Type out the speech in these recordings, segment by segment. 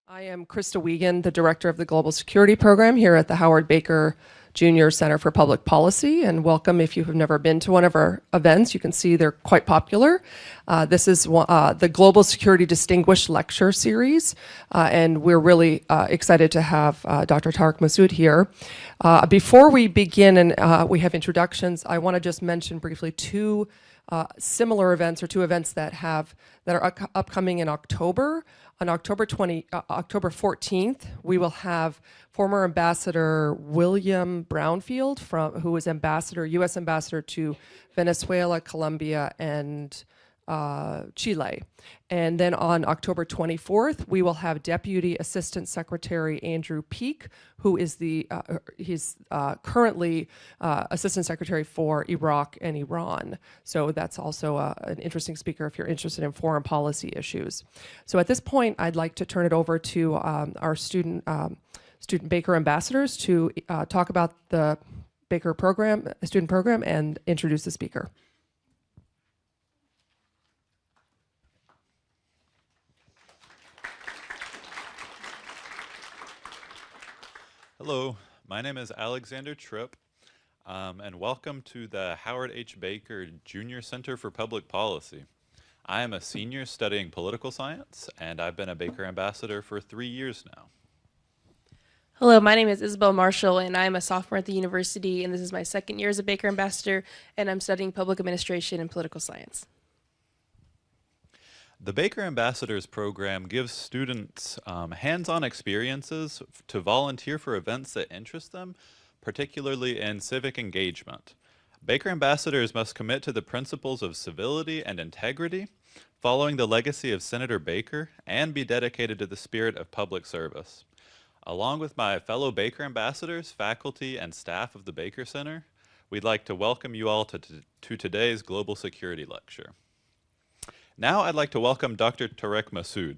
I am Krista Wiegand, the Director of the Global Security Program here at the Howard Baker Jr. Center for Public Policy, and welcome if you have never been to one of our events. You can see they're quite popular. This is the Global Security Distinguished Lecture Series, and we're really excited to have Dr. Tarek Masmoud here. Before we begin and we have introductions, I want to just mention briefly two similar events, or two events that are upcoming in October. On October 14th, we will have former Ambassador William Brownfield, who was U.S. Ambassador to Venezuela, Colombia, and Chile. And then on October 24th, we will have Deputy Assistant Secretary Andrew Peake, who is he's currently Assistant Secretary for Iraq and Iran. So that's also an interesting speaker if you're interested in foreign policy issues. So at this point, I'd like to turn it over to our student Baker ambassadors to talk about the Baker student program and introduce the speaker. Hello, my name is Alexander Tripp, and welcome to the Howard H. Baker Jr. Center for Public Policy. I am a senior studying political science, and I've been a Baker ambassador for 3 years now. Hello, my name is Isabel Marshall, and I'm a sophomore at the university, and this is my second year as a Baker ambassador, and I'm studying public administration and political science. The Baker Ambassadors Program gives students hands-on experiences to volunteer for events that interest them, particularly in civic engagement. Baker Ambassadors must commit to the principles of civility and integrity, following the legacy of Senator Baker, and be dedicated to the spirit of public service. Along with my fellow Baker Ambassadors, faculty, and staff of the Baker Center, we'd like to welcome you all to today's Global Security Lecture. Now I'd like to welcome Dr. Tarek Masmoud.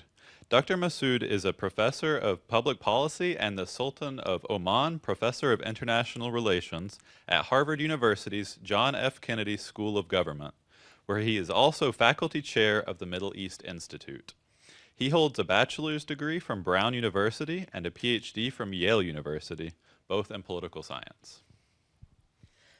Dr. Masmoud is a professor of public policy and the Sultan of Oman Professor of International Relations at Harvard University's John F. Kennedy School of Government, where he is also faculty chair of the Middle East Institute. He holds a bachelor's degree from Brown University and a PhD from Yale University, both in political science.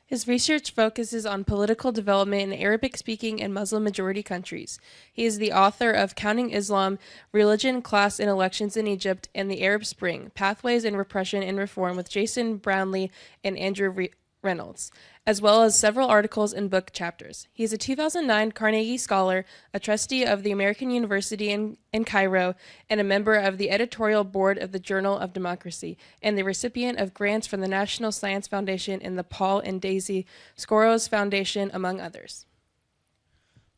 His research focuses on political development in Arabic-speaking and Muslim-majority countries. He is the author of Counting Islam, Religion, Class, and Elections in Egypt, and the Arab Spring, Pathways in Repression and Reform with Jason Brownlee and Andrew Reynolds, as well as several articles and book chapters. He is a 2009 Carnegie Scholar, a trustee of the American University in Cairo, and a member of the editorial board of the Journal of Democracy, and the recipient of grants from the National Science Foundation and the Paul and Daisy Skoros Foundation, among others.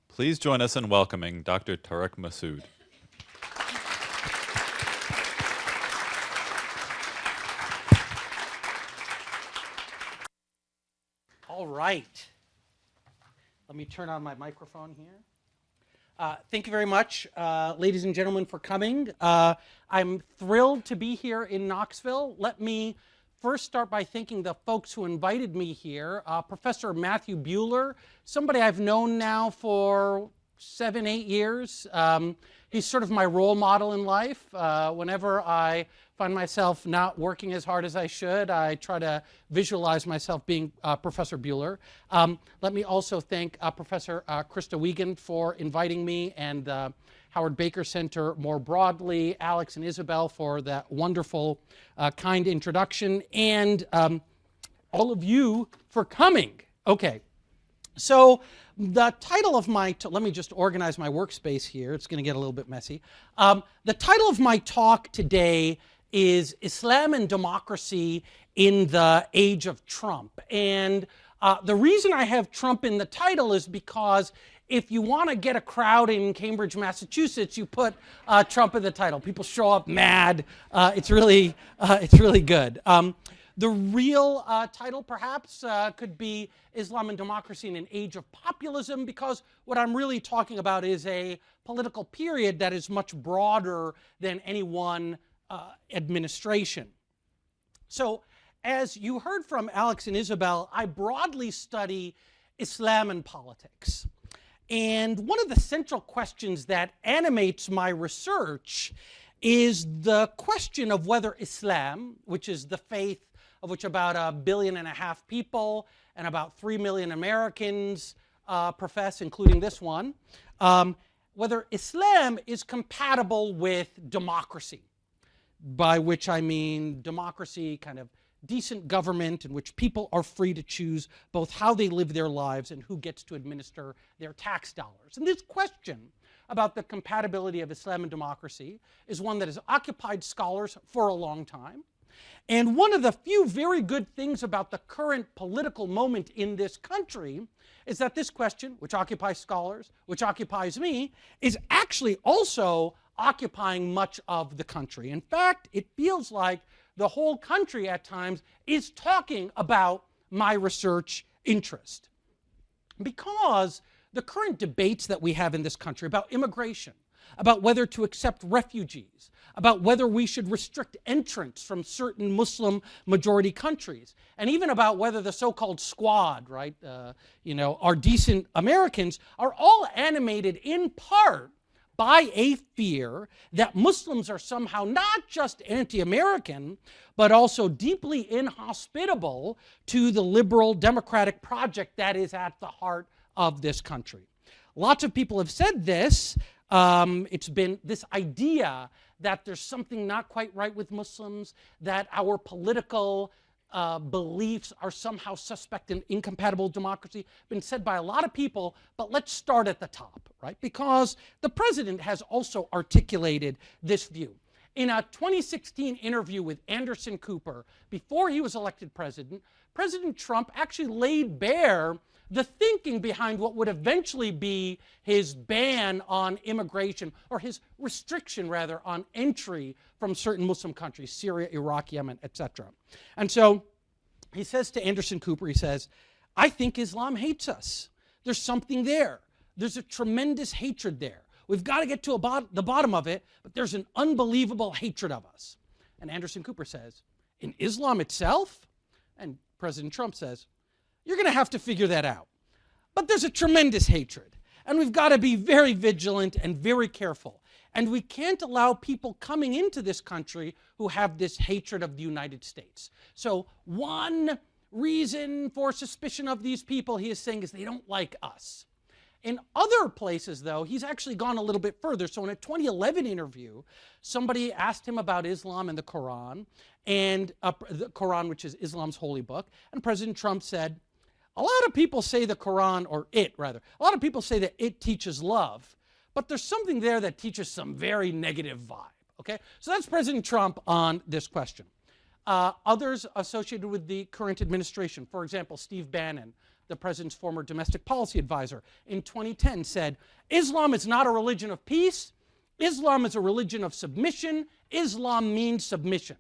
Please join us in welcoming Dr. Tarek Masmoud. All right. Let me turn on my microphone here. Thank you very much, ladies and gentlemen, for coming. I'm thrilled to be here in Knoxville. Let me first start by thanking the folks who invited me here. Professor Matthew Buehler, somebody I've known now for 7, 8 years. He's sort of my role model in life. Whenever I find myself not working as hard as I should, I try to visualize myself being Professor Buehler. Let me also thank Professor Krista Wiegand for inviting me, and the Howard Baker Center more broadly, Alex and Isabel for that wonderful, kind introduction, and all of you for coming. Okay, so the title of my, let me just organize my workspace here. It's going to get a little bit messy. The title of my talk today is Islam and Democracy in the Age of Trump. And the reason I have Trump in the title is because if you want to get a crowd in Cambridge, Massachusetts, you put Trump in the title. People show up mad. It's really good. The real title, perhaps, could be Islam and Democracy in an Age of Populism, because what I'm really talking about is a political period that is much broader than any one administration. So, as you heard from Alex and Isabel, I broadly study Islam and politics. And one of the central questions that animates my research is the question of whether Islam, which is the faith of which about 1.5 billion people and about 3 million Americans profess, including this one, whether Islam is compatible with democracy, by which I mean democracy, kind of decent government in which people are free to choose both how they live their lives and who gets to administer their tax dollars. And this question about the compatibility of Islam and democracy is one that has occupied scholars for a long time. And one of the few very good things about the current political moment in this country is that this question, which occupies scholars, which occupies me, is actually also occupying much of the country. In fact, it feels like the whole country at times is talking about my research interest. Because the current debates that we have in this country about immigration, about whether to accept refugees, about whether we should restrict entrance from certain Muslim majority countries, and even about whether the so-called squad, right, are decent Americans, are all animated in part by a fear that Muslims are somehow not just anti-American, but also deeply inhospitable to the liberal democratic project that is at the heart of this country. Lots of people have said this. It's been this idea that there's something not quite right with Muslims, that our political beliefs are somehow suspect and incompatible with democracy. Been said by a lot of people, but let's start at the top, right? Because the president has also articulated this view. In a 2016 interview with Anderson Cooper, before he was elected president, President Trump actually laid bare the thinking behind what would eventually be his ban on immigration, or his restriction, rather, on entry from certain Muslim countries, Syria, Iraq, Yemen, etc. And so he says to Anderson Cooper, he says, I think Islam hates us. There's something there. There's a tremendous hatred there. We've got to get to the bottom of it, but there's an unbelievable hatred of us. And Anderson Cooper says, in Islam itself? And President Trump says, you're going to have to figure that out. But there's a tremendous hatred, and we've got to be very vigilant and very careful. And we can't allow people coming into this country who have this hatred of the United States. So one reason for suspicion of these people, he is saying, is they don't like us. In other places, though, he's actually gone a little bit further. So in a 2011 interview, somebody asked him about Islam and the Quran, and the Quran, which is Islam's holy book, and President Trump said, a lot of people say the Quran, or it rather, a lot of people say that it teaches love, but there's something there that teaches some very negative vibe, okay? So that's President Trump on this question. Others associated with the current administration, for example, Steve Bannon, the president's former domestic policy advisor, in 2010 said, Islam is not a religion of peace. Islam is a religion of submission. Islam means submission.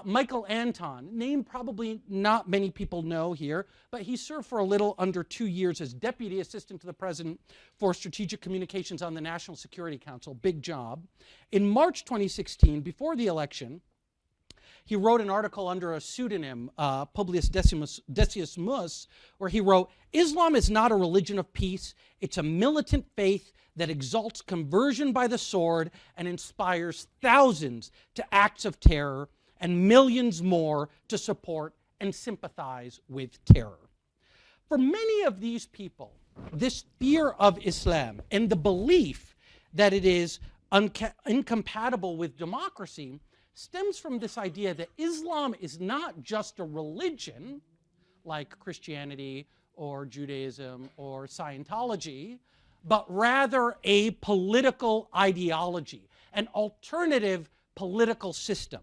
Michael Anton, name probably not many people know here, but he served for a little under 2 years as Deputy Assistant to the President for Strategic Communications on the National Security Council, big job. In March 2016, before the election, he wrote an article under a pseudonym, Publius Decius Mus, where he wrote, Islam is not a religion of peace. It's a militant faith that exalts conversion by the sword and inspires thousands to acts of terror and millions more to support and sympathize with terror. For many of these people, this fear of Islam and the belief that it is incompatible with democracy stems from this idea that Islam is not just a religion like Christianity or Judaism or Scientology, but rather a political ideology, an alternative political system.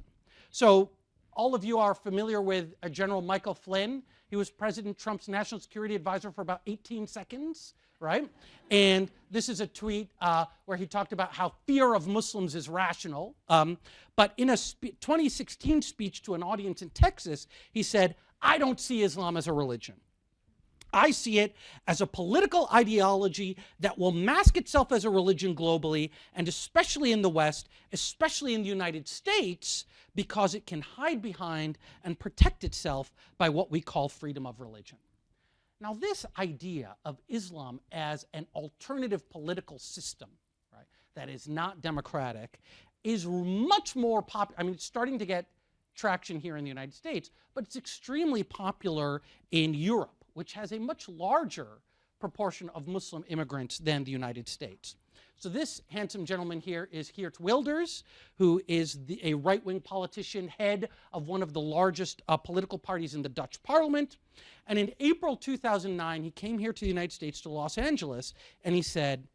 So all of you are familiar with General Michael Flynn. He was President Trump's national security advisor for about 18 seconds, right? And this is a tweet where he talked about how fear of Muslims is rational. But in a 2016 speech to an audience in Texas, he said, I don't see Islam as a religion. I see it as a political ideology that will mask itself as a religion globally, and especially in the West, especially in the United States, because it can hide behind and protect itself by what we call freedom of religion. Now, this idea of Islam as an alternative political system, right, that is not democratic, is much more popular. I mean, it's starting to get traction here in the United States, but it's extremely popular in Europe, which has a much larger proportion of Muslim immigrants than the United States. So this handsome gentleman here is Geert Wilders, who is a right-wing politician, head of one of the largest political parties in the Dutch parliament. And in April 2009, he came here to the United States, to Los Angeles, and he said,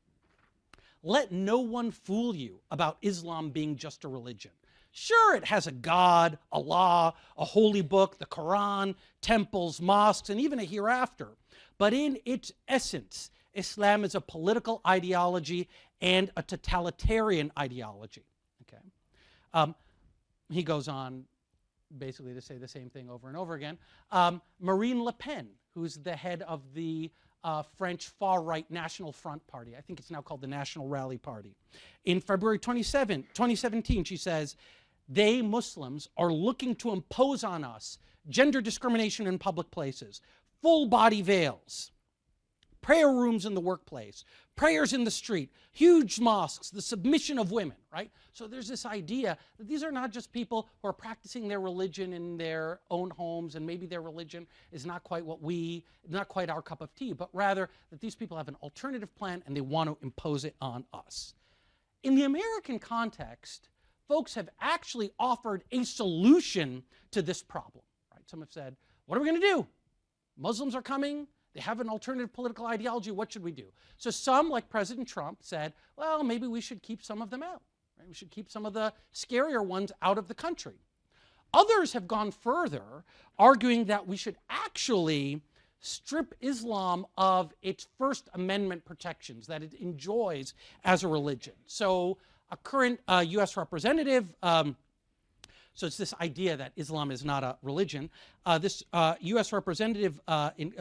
"Let no one fool you about Islam being just a religion. Sure, it has a God, Allah, a holy book, the Quran, temples, mosques, and even a hereafter. But in its essence, Islam is a political ideology and a totalitarian ideology." Okay. He goes on basically to say the same thing over and over again. Marine Le Pen, who's the head of the French far-right National Front Party. I think it's now called the National Rally Party. In February 2017, she says, "They, Muslims, are looking to impose on us gender discrimination in public places, full-body veils, prayer rooms in the workplace, prayers in the street, huge mosques, the submission of women," right? So there's this idea that these are not just people who are practicing their religion in their own homes, and maybe their religion is not quite not quite our cup of tea, but rather that these people have an alternative plan and they want to impose it on us. In the American context, folks have actually offered a solution to this problem, right? Some have said, what are we going to do? Muslims are coming. They have an alternative political ideology. What should we do? So some, like President Trump, said, well, maybe we should keep some of them out. Right? We should keep some of the scarier ones out of the country. Others have gone further, arguing that we should actually strip Islam of its First Amendment protections that it enjoys as a religion. So a current U.S. representative, so it's this idea that Islam is not a religion. This U.S. representative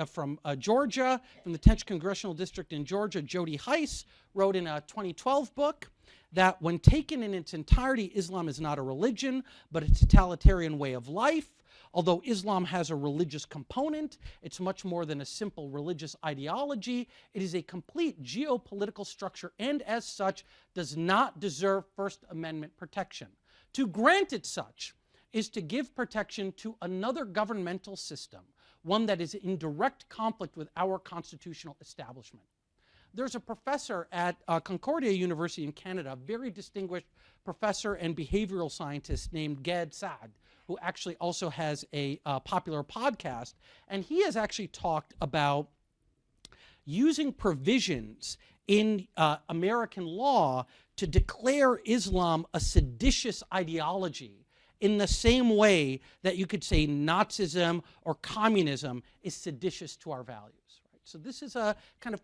from Georgia, from the 10th Congressional District in Georgia, Jody Heiss, wrote in a 2012 book that when taken in its entirety, Islam is not a religion, but a totalitarian way of life. Although Islam has a religious component, it's much more than a simple religious ideology. It is a complete geopolitical structure and as such does not deserve First Amendment protection. To grant it such is to give protection to another governmental system, one that is in direct conflict with our constitutional establishment. There's a professor at Concordia University in Canada, a very distinguished professor and behavioral scientist named Gad Saad, who actually also has a popular podcast. And he has actually talked about using provisions in American law to declare Islam a seditious ideology in the same way that you could say Nazism or communism is seditious to our values. Right? So this is a kind of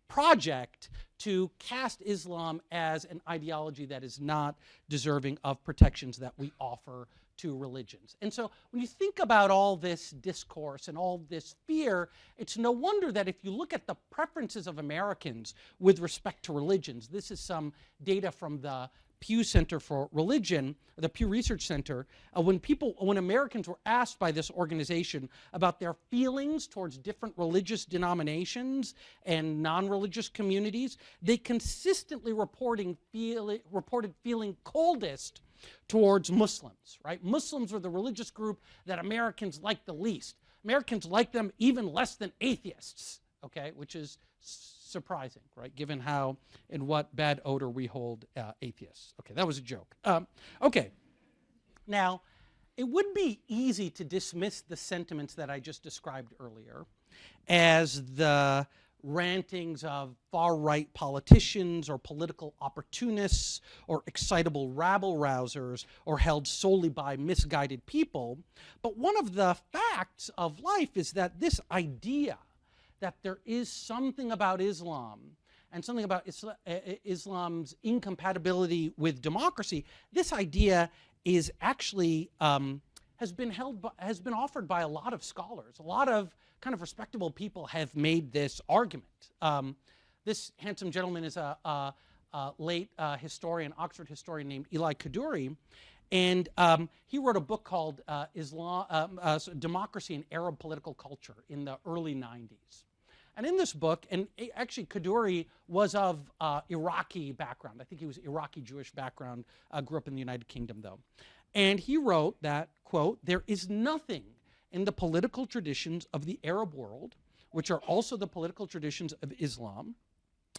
project to cast Islam as an ideology that is not deserving of protections that we offer to religions. And so when you think about all this discourse and all this fear, it's no wonder that if you look at the preferences of Americans with respect to religions, this is some data from the Pew Center for Religion, the Pew Research Center, when Americans were asked by this organization about their feelings towards different religious denominations and non-religious communities, they consistently reported feeling coldest towards Muslims, right? Muslims were the religious group that Americans liked the least. Americans like them even less than atheists, okay, which is surprising, right, given how in what bad odor we hold atheists. Okay, that was a joke. Okay, now, it would be easy to dismiss the sentiments that I just described earlier as the rantings of far-right politicians or political opportunists or excitable rabble-rousers or held solely by misguided people. But one of the facts of life is that this idea that there is something about Islam and something about Islam's incompatibility with democracy, this idea is actually has been offered by a lot of scholars. A lot of kind of respectable people have made this argument. This handsome gentleman is a late historian, Oxford historian named Eli Kaduri, and he wrote a book called Democracy and Arab Political Culture in the early 90s. And in this book, and actually Kaduri was of Iraqi background. I think he was Iraqi Jewish background, grew up in the United Kingdom though. And he wrote that, quote, "There is nothing in the political traditions of the Arab world, which are also the political traditions of Islam,"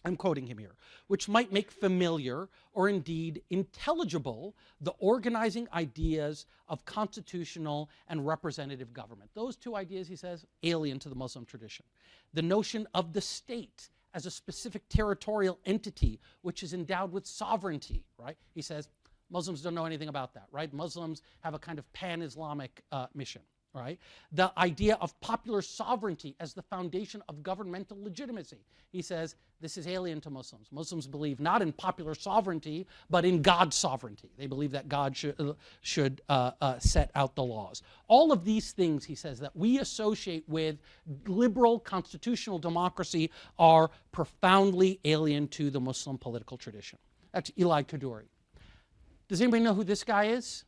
I'm quoting him here, "which might make familiar or indeed intelligible the organizing ideas of constitutional and representative government." Those two ideas, he says, alien to the Muslim tradition. The notion of the state as a specific territorial entity which is endowed with sovereignty, right? He says, Muslims don't know anything about that, right? Muslims have a kind of pan-Islamic mission. Right? The idea of popular sovereignty as the foundation of governmental legitimacy. He says this is alien to Muslims. Muslims believe not in popular sovereignty, but in God's sovereignty. They believe that God should set out the laws. All of these things, he says, that we associate with liberal constitutional democracy are profoundly alien to the Muslim political tradition. That's Eli Kaduri. Does anybody know who this guy is?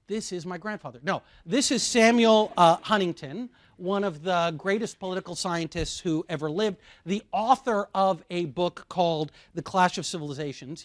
This is my grandfather. No, this is Samuel Huntington, one of the greatest political scientists who ever lived, the author of a book called The Clash of Civilizations.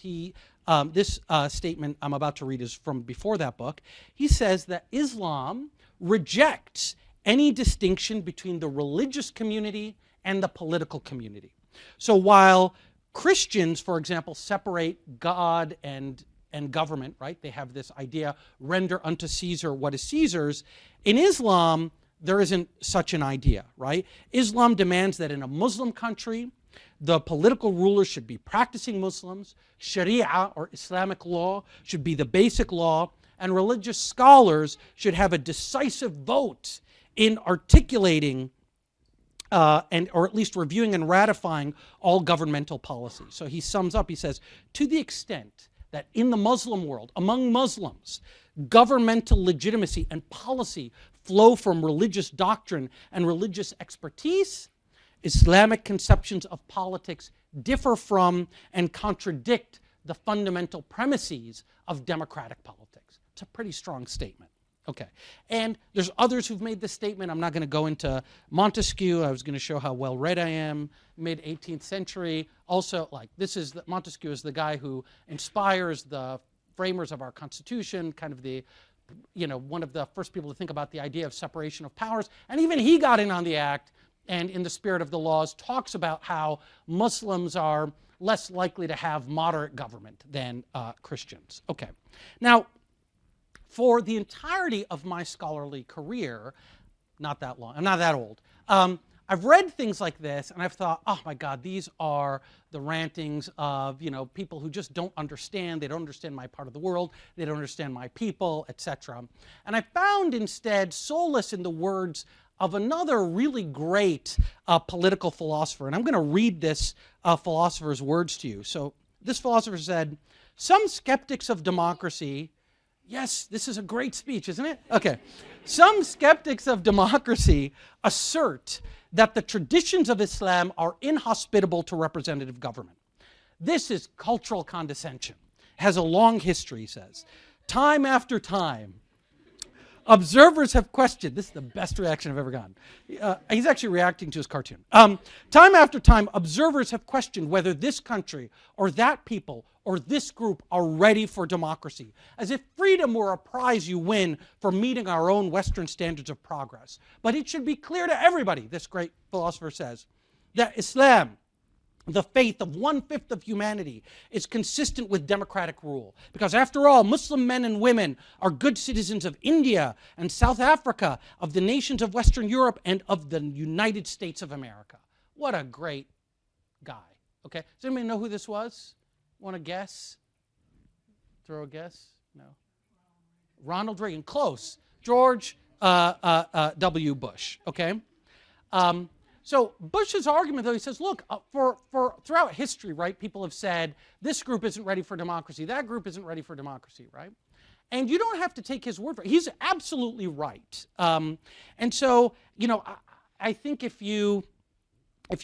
This statement I'm about to read is from before that book. He says that Islam rejects any distinction between the religious community and the political community. So while Christians, for example, separate God and government, right? They have this idea, render unto Caesar what is Caesar's. In Islam, there isn't such an idea, right? Islam demands that in a Muslim country, the political rulers should be practicing Muslims, Sharia or Islamic law should be the basic law, and religious scholars should have a decisive vote in articulating or at least reviewing and ratifying all governmental policy. So he sums up, he says, to the extent that in the Muslim world, among Muslims, governmental legitimacy and policy flow from religious doctrine and religious expertise, Islamic conceptions of politics differ from and contradict the fundamental premises of democratic politics. It's a pretty strong statement. Okay, and there's others who've made this statement. I'm not going to go into Montesquieu. I was going to show how well read I am. Mid-18th century. Also, like Montesquieu is the guy who inspires the framers of our Constitution, kind of the, one of the first people to think about the idea of separation of powers. And even he got in on the act, and in the spirit of the laws, talks about how Muslims are less likely to have moderate government than Christians. Okay, now, for the entirety of my scholarly career, not that long, I'm not that old, I've read things like this and I've thought, oh my God, these are the rantings of people who just don't understand. They don't understand my part of the world. They don't understand my people, etc. And I found instead solace in the words of another really great political philosopher. And I'm going to read this philosopher's words to you. So this philosopher said, some skeptics of democracy. Yes, this is a great speech, isn't it? Okay. Some skeptics of democracy assert that the traditions of Islam are inhospitable to representative government. This is cultural condescension. It has a long history, he says. Time after time, observers have questioned. This is the best reaction I've ever gotten. He's actually reacting to his cartoon. Time after time, observers have questioned whether this country or that people or this group are ready for democracy, as if freedom were a prize you win for meeting our own Western standards of progress. But it should be clear to everybody, this great philosopher says, that Islam, the faith of 1/5 of humanity, is consistent with democratic rule. Because after all, Muslim men and women are good citizens of India and South Africa, of the nations of Western Europe, and of the United States of America. What a great guy. Okay, does anybody know who this was? Want to guess? Throw a guess? No. Ronald Reagan. Close. George W. Bush. Okay. So Bush's argument, though, he says, look, for throughout history, right, people have said this group isn't ready for democracy, that group isn't ready for democracy, right? And you don't have to take his word for it. He's absolutely right. And so, I think if you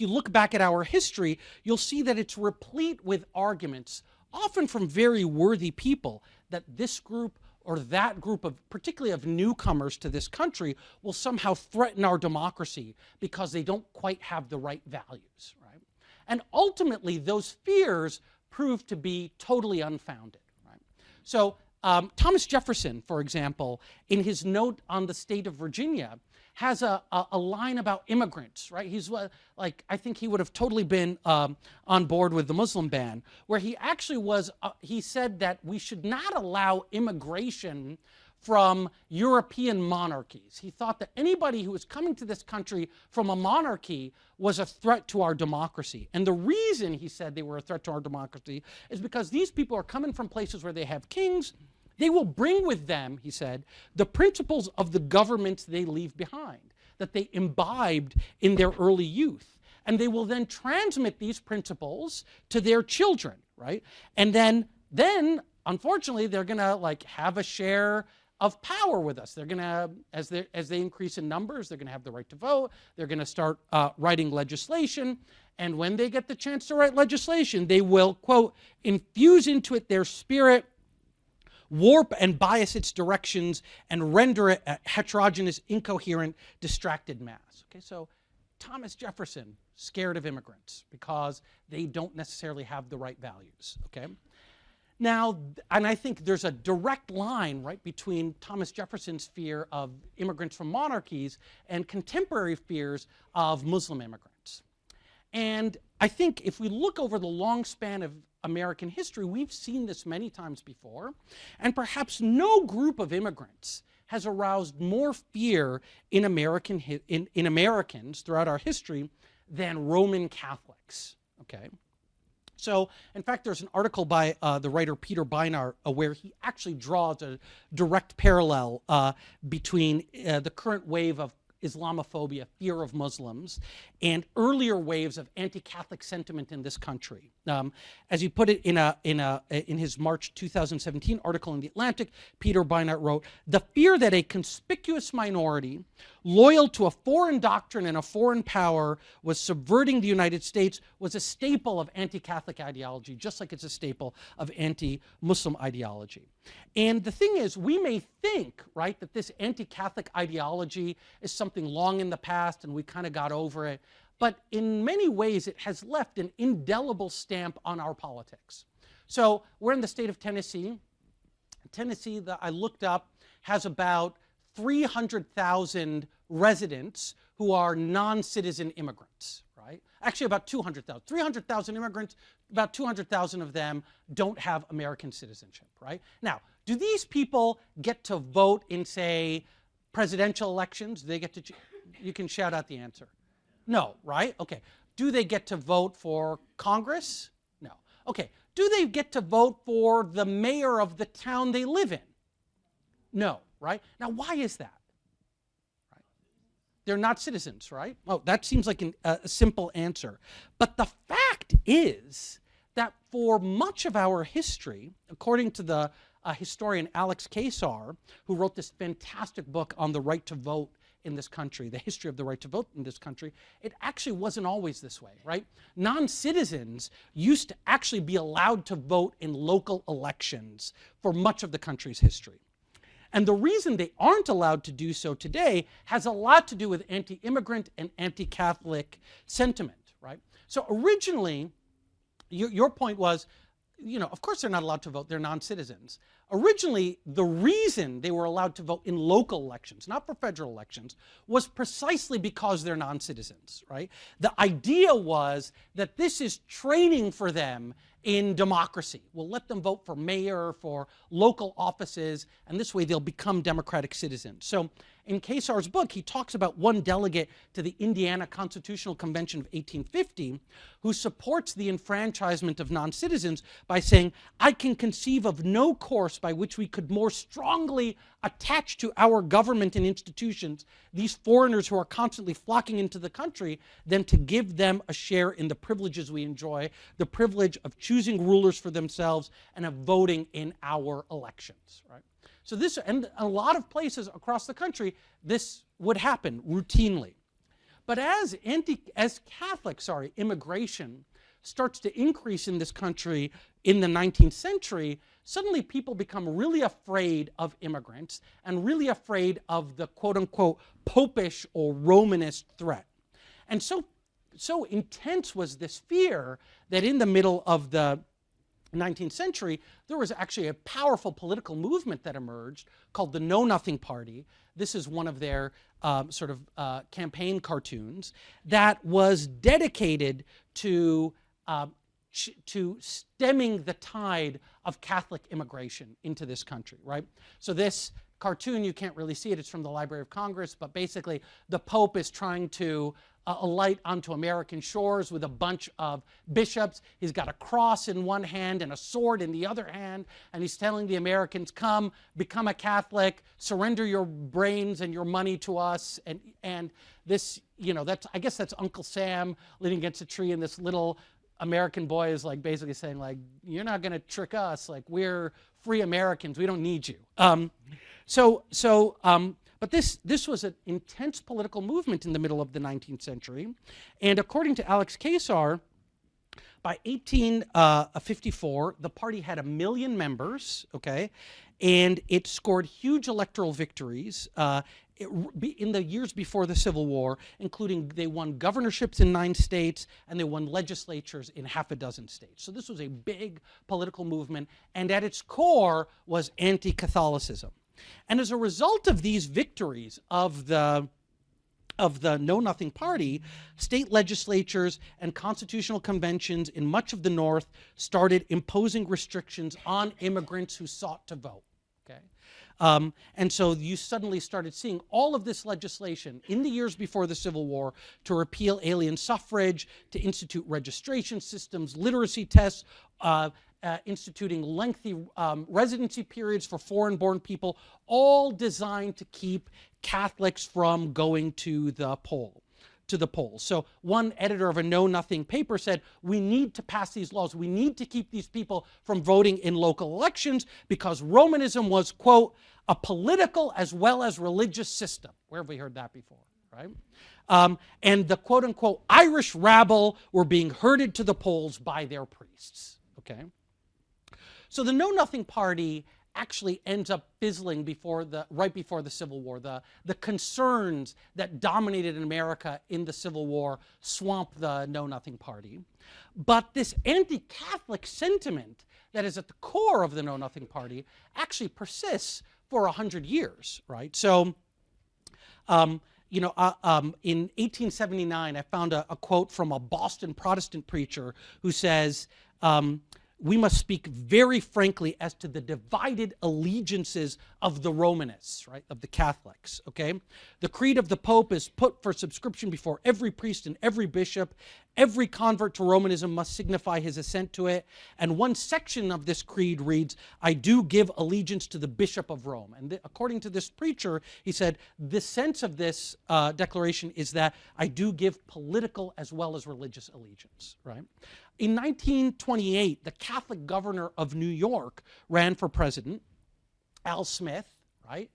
look back at our history, you'll see that it's replete with arguments, often from very worthy people, that this group or that group of, particularly of newcomers to this country, will somehow threaten our democracy because they don't quite have the right values, right? And ultimately, those fears prove to be totally unfounded, right? So Thomas Jefferson, for example, in his note on the state of Virginia, has a line about immigrants, right? He's like, I think he would have totally been on board with the Muslim ban, where he actually was, he said that we should not allow immigration from European monarchies. He thought that anybody who was coming to this country from a monarchy was a threat to our democracy. And the reason he said they were a threat to our democracy is because these people are coming from places where they have kings. They will bring with them, he said, the principles of the governments they leave behind, that they imbibed in their early youth. And they will then transmit these principles to their children, right? And then unfortunately, they're going to like have a share of power with us. They're going to, as they increase in numbers, they're going to have the right to vote. They're going to start writing legislation. And when they get the chance to write legislation, they will, quote, infuse into it their spirit, warp and bias its directions, and render it a heterogeneous, incoherent, distracted mass. Okay, so Thomas Jefferson, scared of immigrants because they don't necessarily have the right values, okay? Now, and I think there's a direct line, right, between Thomas Jefferson's fear of immigrants from monarchies and contemporary fears of Muslim immigrants. And I think if we look over the long span of American history, we've seen this many times before, and perhaps no group of immigrants has aroused more fear in Americans throughout our history than Roman Catholics, okay? So, in fact, there's an article by the writer Peter Beinart where he actually draws a direct parallel between the current wave of Islamophobia, fear of Muslims, and earlier waves of anti-Catholic sentiment in this country. As he put it in his March 2017 article in The Atlantic, Peter Beinart wrote, "The fear that a conspicuous minority, loyal to a foreign doctrine and a foreign power, was subverting the United States was a staple of anti-Catholic ideology, just like it's a staple of anti-Muslim ideology." And the thing is, we may think, right, that this anti-Catholic ideology is something long in the past and we kind of got over it. But in many ways, it has left an indelible stamp on our politics. So we're in the state of Tennessee. Tennessee, that I looked up, has about 300,000 residents who are non-citizen immigrants, right? Actually, about 200,000. 300,000 immigrants, about 200,000 of them don't have American citizenship, right? Now, do these people get to vote in, say, presidential elections? They get to, you can shout out the answer. No, right? Okay. Do they get to vote for Congress? No. Okay. Do they get to vote for the mayor of the town they live in? No, right? Now, why is that? Right? They're not citizens, right? Oh, that seems like a simple answer. But the fact is that for much of our history, according to the historian Alex Kesar, who wrote this fantastic book on the right to vote in this country, the history of the right to vote in this country, it actually wasn't always this way, right? Non-citizens used to actually be allowed to vote in local elections for much of the country's history. And the reason they aren't allowed to do so today has a lot to do with anti-immigrant and anti-Catholic sentiment, right? So originally, your point was, you know, of course they're not allowed to vote, they're non-citizens. Originally, the reason they were allowed to vote in local elections, not for federal elections, was precisely because they're non-citizens, right? The idea was that this is training for them in democracy. We'll let them vote for mayor, for local offices, and this way they'll become democratic citizens. So in Kesar's book, he talks about one delegate to the Indiana Constitutional Convention of 1850 who supports the enfranchisement of non-citizens by saying, "I can conceive of no course by which we could more strongly attach to our government and institutions these foreigners who are constantly flocking into the country than to give them a share in the privileges we enjoy, the privilege of choosing rulers for themselves and of voting in our elections," right? So this, and a lot of places across the country, this would happen routinely. But as Catholic, immigration starts to increase in this country in the 19th century, suddenly people become really afraid of immigrants and really afraid of the quote-unquote popish or Romanist threat. And so intense was this fear that in the middle of the 19th century, there was actually a powerful political movement that emerged called the Know Nothing Party. This is one of their campaign cartoons that was dedicated to stemming the tide of Catholic immigration into this country, right? So this cartoon, you can't really see it, it's from the Library of Congress, but basically the Pope is trying to alight onto American shores with a bunch of bishops. He's got a cross in one hand and a sword in the other hand, and he's telling the Americans, come, become a Catholic, surrender your brains and your money to us. And this, I guess that's Uncle Sam leaning against a tree, and this little American boy is like basically saying, like, you're not going to trick us, like, we're free Americans, we don't need you. But this was an intense political movement in the middle of the 19th century. And according to Alex Kesar, by 1854, the party had 1 million members, okay? And it scored huge electoral victories in the years before the Civil War, including they won governorships in 9 states and they won legislatures in half a dozen states. So this was a big political movement, and at its core was anti-Catholicism. And as a result of these victories of the Know Nothing Party, state legislatures and constitutional conventions in much of the North started imposing restrictions on immigrants who sought to vote. Okay? And so you suddenly started seeing all of this legislation in the years before the Civil War to repeal alien suffrage, to institute registration systems, literacy tests, instituting lengthy residency periods for foreign-born people, all designed to keep Catholics from going to the polls. So one editor of a Know Nothing paper said, we need to pass these laws. We need to keep these people from voting in local elections because Romanism was, quote, a political as well as religious system. Where have we heard that before, right? And the quote-unquote Irish rabble were being herded to the polls by their priests, okay? So the Know Nothing Party actually ends up fizzling right before the Civil War. The concerns that dominated in America in the Civil War swamped the Know Nothing Party. But this anti-Catholic sentiment that is at the core of the Know Nothing Party actually persists for 100 years, right? So, in 1879, I found a quote from a Boston Protestant preacher who says, we must speak very frankly as to the divided allegiances of the Romanists, right, of the Catholics, okay? The creed of the Pope is put for subscription before every priest and every bishop. Every convert to Romanism must signify his assent to it. And one section of this creed reads, I do give allegiance to the Bishop of Rome. And according to this preacher, he said, the sense of this declaration is that I do give political as well as religious allegiance, right? In 1928, the Catholic governor of New York ran for president, Al Smith, right?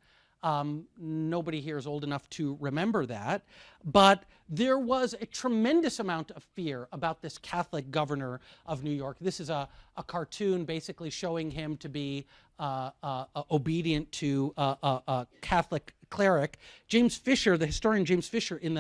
Nobody here is old enough to remember that, but there was a tremendous amount of fear about this Catholic governor of New York. This is a cartoon basically showing him to be obedient to a Catholic cleric. James Fisher, the historian James Fisher, in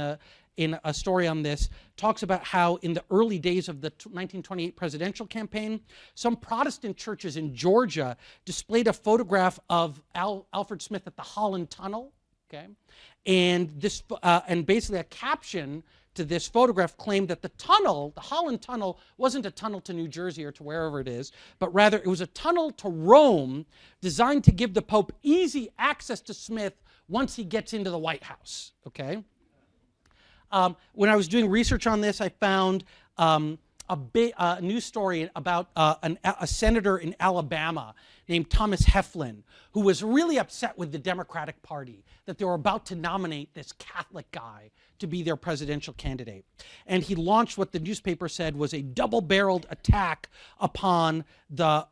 a story on this, talks about how in the early days of the 1928 presidential campaign, some Protestant churches in Georgia displayed a photograph of Alfred Smith at the Holland Tunnel, okay? And this, and basically a caption to this photograph claimed that the Holland Tunnel, wasn't a tunnel to New Jersey or to wherever it is, but rather it was a tunnel to Rome designed to give the Pope easy access to Smith once he gets into the White House, okay? When I was doing research on this, I found a news story about a senator in Alabama named Thomas Heflin, who was really upset with the Democratic Party that they were about to nominate this Catholic guy to be their presidential candidate. And he launched what the newspaper said was a double-barreled attack upon the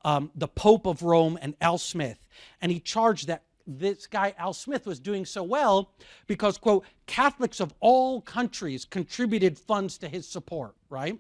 Pope of Rome and Al Smith. And he charged that this guy Al Smith was doing so well because, quote, Catholics of all countries contributed funds to his support, right?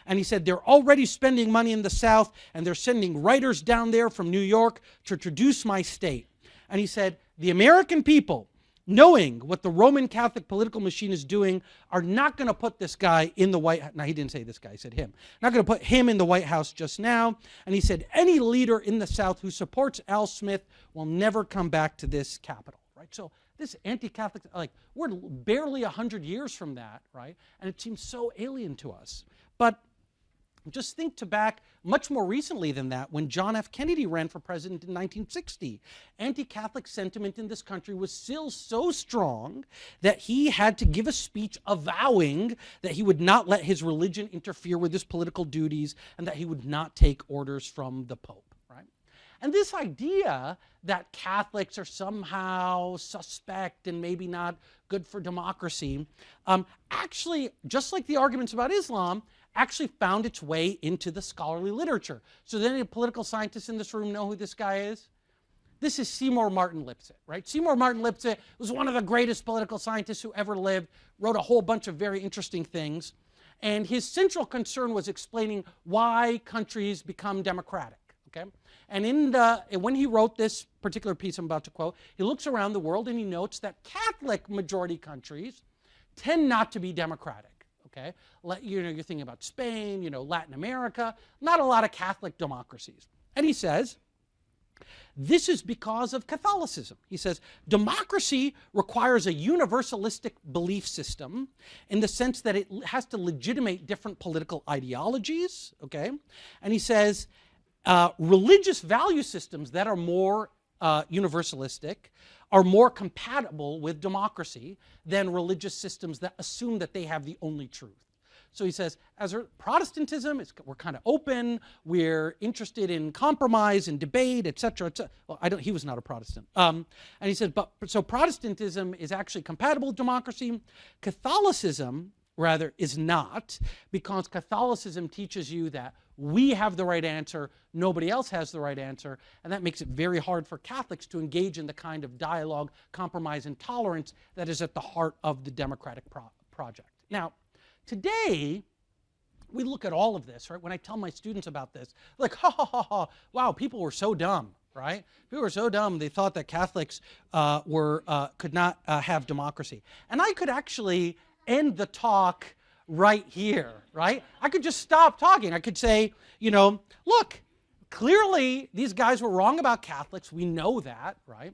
And he said they're already spending money in the South and they're sending writers down there from New York to traduce my state. And he said the American people, knowing what the Roman Catholic political machine is doing, are not going to put this guy in the White House. Now, he didn't say this guy, he said him. Not going to put him in the White House just now. And he said any leader in the South who supports Al Smith will never come back to this Capitol, right? So this anti-Catholic, like, we're barely 100 years from that, right? And it seems so alien to us. But just think back much more recently than that, when John F. Kennedy ran for president in 1960. Anti-Catholic sentiment in this country was still so strong that he had to give a speech avowing that he would not let his religion interfere with his political duties and that he would not take orders from the Pope, right? And this idea that Catholics are somehow suspect and maybe not good for democracy, actually, just like the arguments about Islam, actually found its way into the scholarly literature. So does any political scientists in this room know who this guy is? This is Seymour Martin Lipset, right? Seymour Martin Lipset was one of the greatest political scientists who ever lived, wrote a whole bunch of very interesting things. And his central concern was explaining why countries become democratic, okay? And when he wrote this particular piece I'm about to quote, he looks around the world and he notes that Catholic majority countries tend not to be democratic. Okay, you're thinking about Spain, Latin America, not a lot of Catholic democracies. And he says, this is because of Catholicism. He says, democracy requires a universalistic belief system in the sense that it has to legitimate different political ideologies, okay? And he says, religious value systems that are more universalistic are more compatible with democracy than religious systems that assume that they have the only truth. So he says, as Protestantism, we're kind of open, we're interested in compromise and debate, etc. Well, he was not a Protestant. And he said, so Protestantism is actually compatible with democracy. Catholicism, rather, is not, because Catholicism teaches you that we have the right answer, nobody else has the right answer, and that makes it very hard for Catholics to engage in the kind of dialogue, compromise, and tolerance that is at the heart of the democratic project. Now, today, we look at all of this, right? When I tell my students about this, like, ha, ha, ha, ha, wow, people were so dumb, right? People were so dumb, they thought that Catholics could not have democracy. And I could actually end the talk right here, right? I could just stop talking. I could say, look, clearly these guys were wrong about Catholics. We know that, right?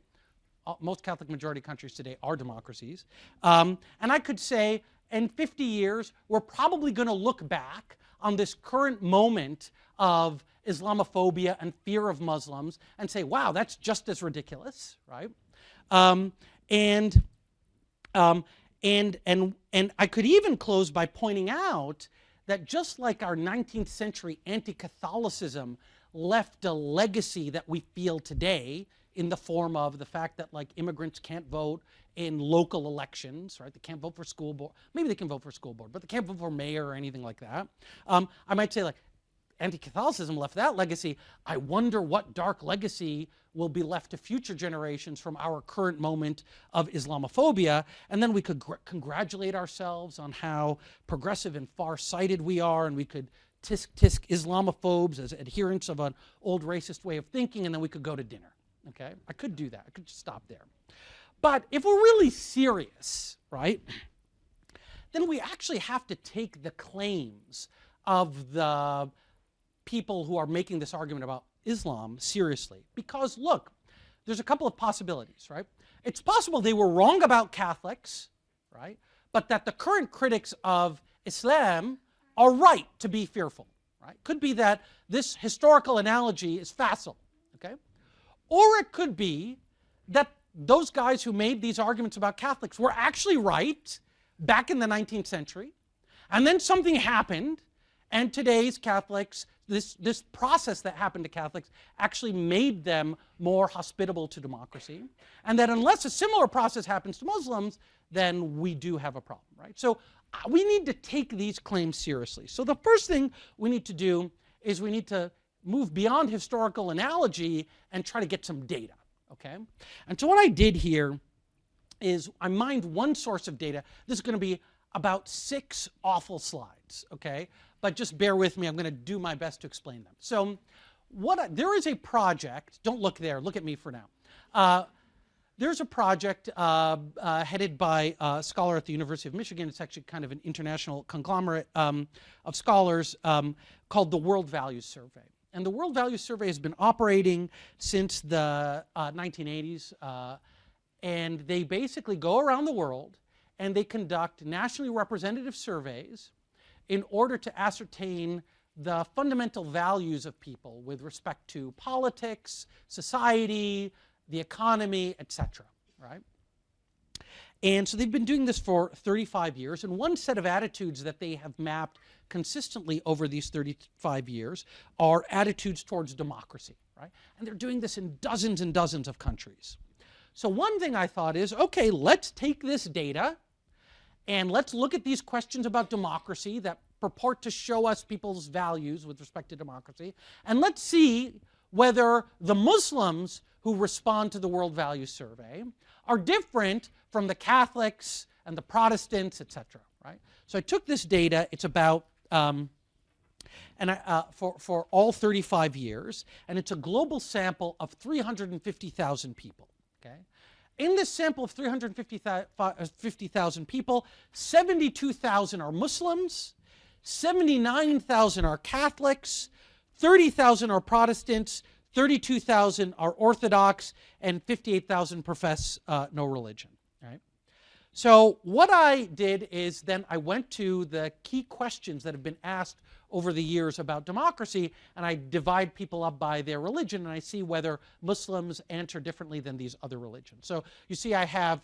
Most Catholic majority countries today are democracies. And I could say, in 50 years, we're probably going to look back on this current moment of Islamophobia and fear of Muslims and say, wow, that's just as ridiculous, right? And I could even close by pointing out that just like our 19th century anti-Catholicism left a legacy that we feel today in the form of the fact that, like, immigrants can't vote in local elections, right? They can't vote for school board. Maybe they can vote for school board, but they can't vote for mayor or anything like that. I might say, like, anti-Catholicism left that legacy. I wonder what dark legacy will be left to future generations from our current moment of Islamophobia. And then we could congratulate ourselves on how progressive and far-sighted we are, and we could tisk Islamophobes as adherents of an old racist way of thinking, and then we could go to dinner, okay? I could do that. I could just stop there. But if we're really serious, right, then we actually have to take the claims of the people who are making this argument about Islam seriously. Because, look, there's a couple of possibilities, right? It's possible they were wrong about Catholics, right? But that the current critics of Islam are right to be fearful, right? Could be that this historical analogy is facile, okay? Or it could be that those guys who made these arguments about Catholics were actually right back in the 19th century, and then something happened, and today's Catholics, this process that happened to Catholics actually made them more hospitable to democracy, and that unless a similar process happens to Muslims, then we do have a problem, right? So we need to take these claims seriously. So the first thing we need to do is we need to move beyond historical analogy and try to get some data, okay? And so what I did here is I mined one source of data. This is going to be about 6 awful slides, okay? But just bear with me. I'm going to do my best to explain them. So there is a project. Don't look there. Look at me for now. There's a project headed by a scholar at the University of Michigan. It's actually kind of an international conglomerate of scholars called the World Values Survey. And the World Values Survey has been operating since the 1980s. And they basically go around the world and they conduct nationally representative surveys in order to ascertain the fundamental values of people with respect to politics, society, the economy, etc. Right? And so they've been doing this for 35 years. And one set of attitudes that they have mapped consistently over these 35 years are attitudes towards democracy. Right? And they're doing this in dozens and dozens of countries. So one thing I thought is, okay, let's take this data and let's look at these questions about democracy that purport to show us people's values with respect to democracy, and let's see whether the Muslims who respond to the World Values Survey are different from the Catholics and the Protestants, etc. Right? So I took this data. It's about for all 35 years, and it's a global sample of 350,000 people. Okay? In this sample of 350,000 people, 72,000 are Muslims, 79,000 are Catholics, 30,000 are Protestants, 32,000 are Orthodox, and 58,000 profess no religion. Right? So what I did is then I went to the key questions that have been asked over the years about democracy, and I divide people up by their religion, and I see whether Muslims answer differently than these other religions. So you see I have,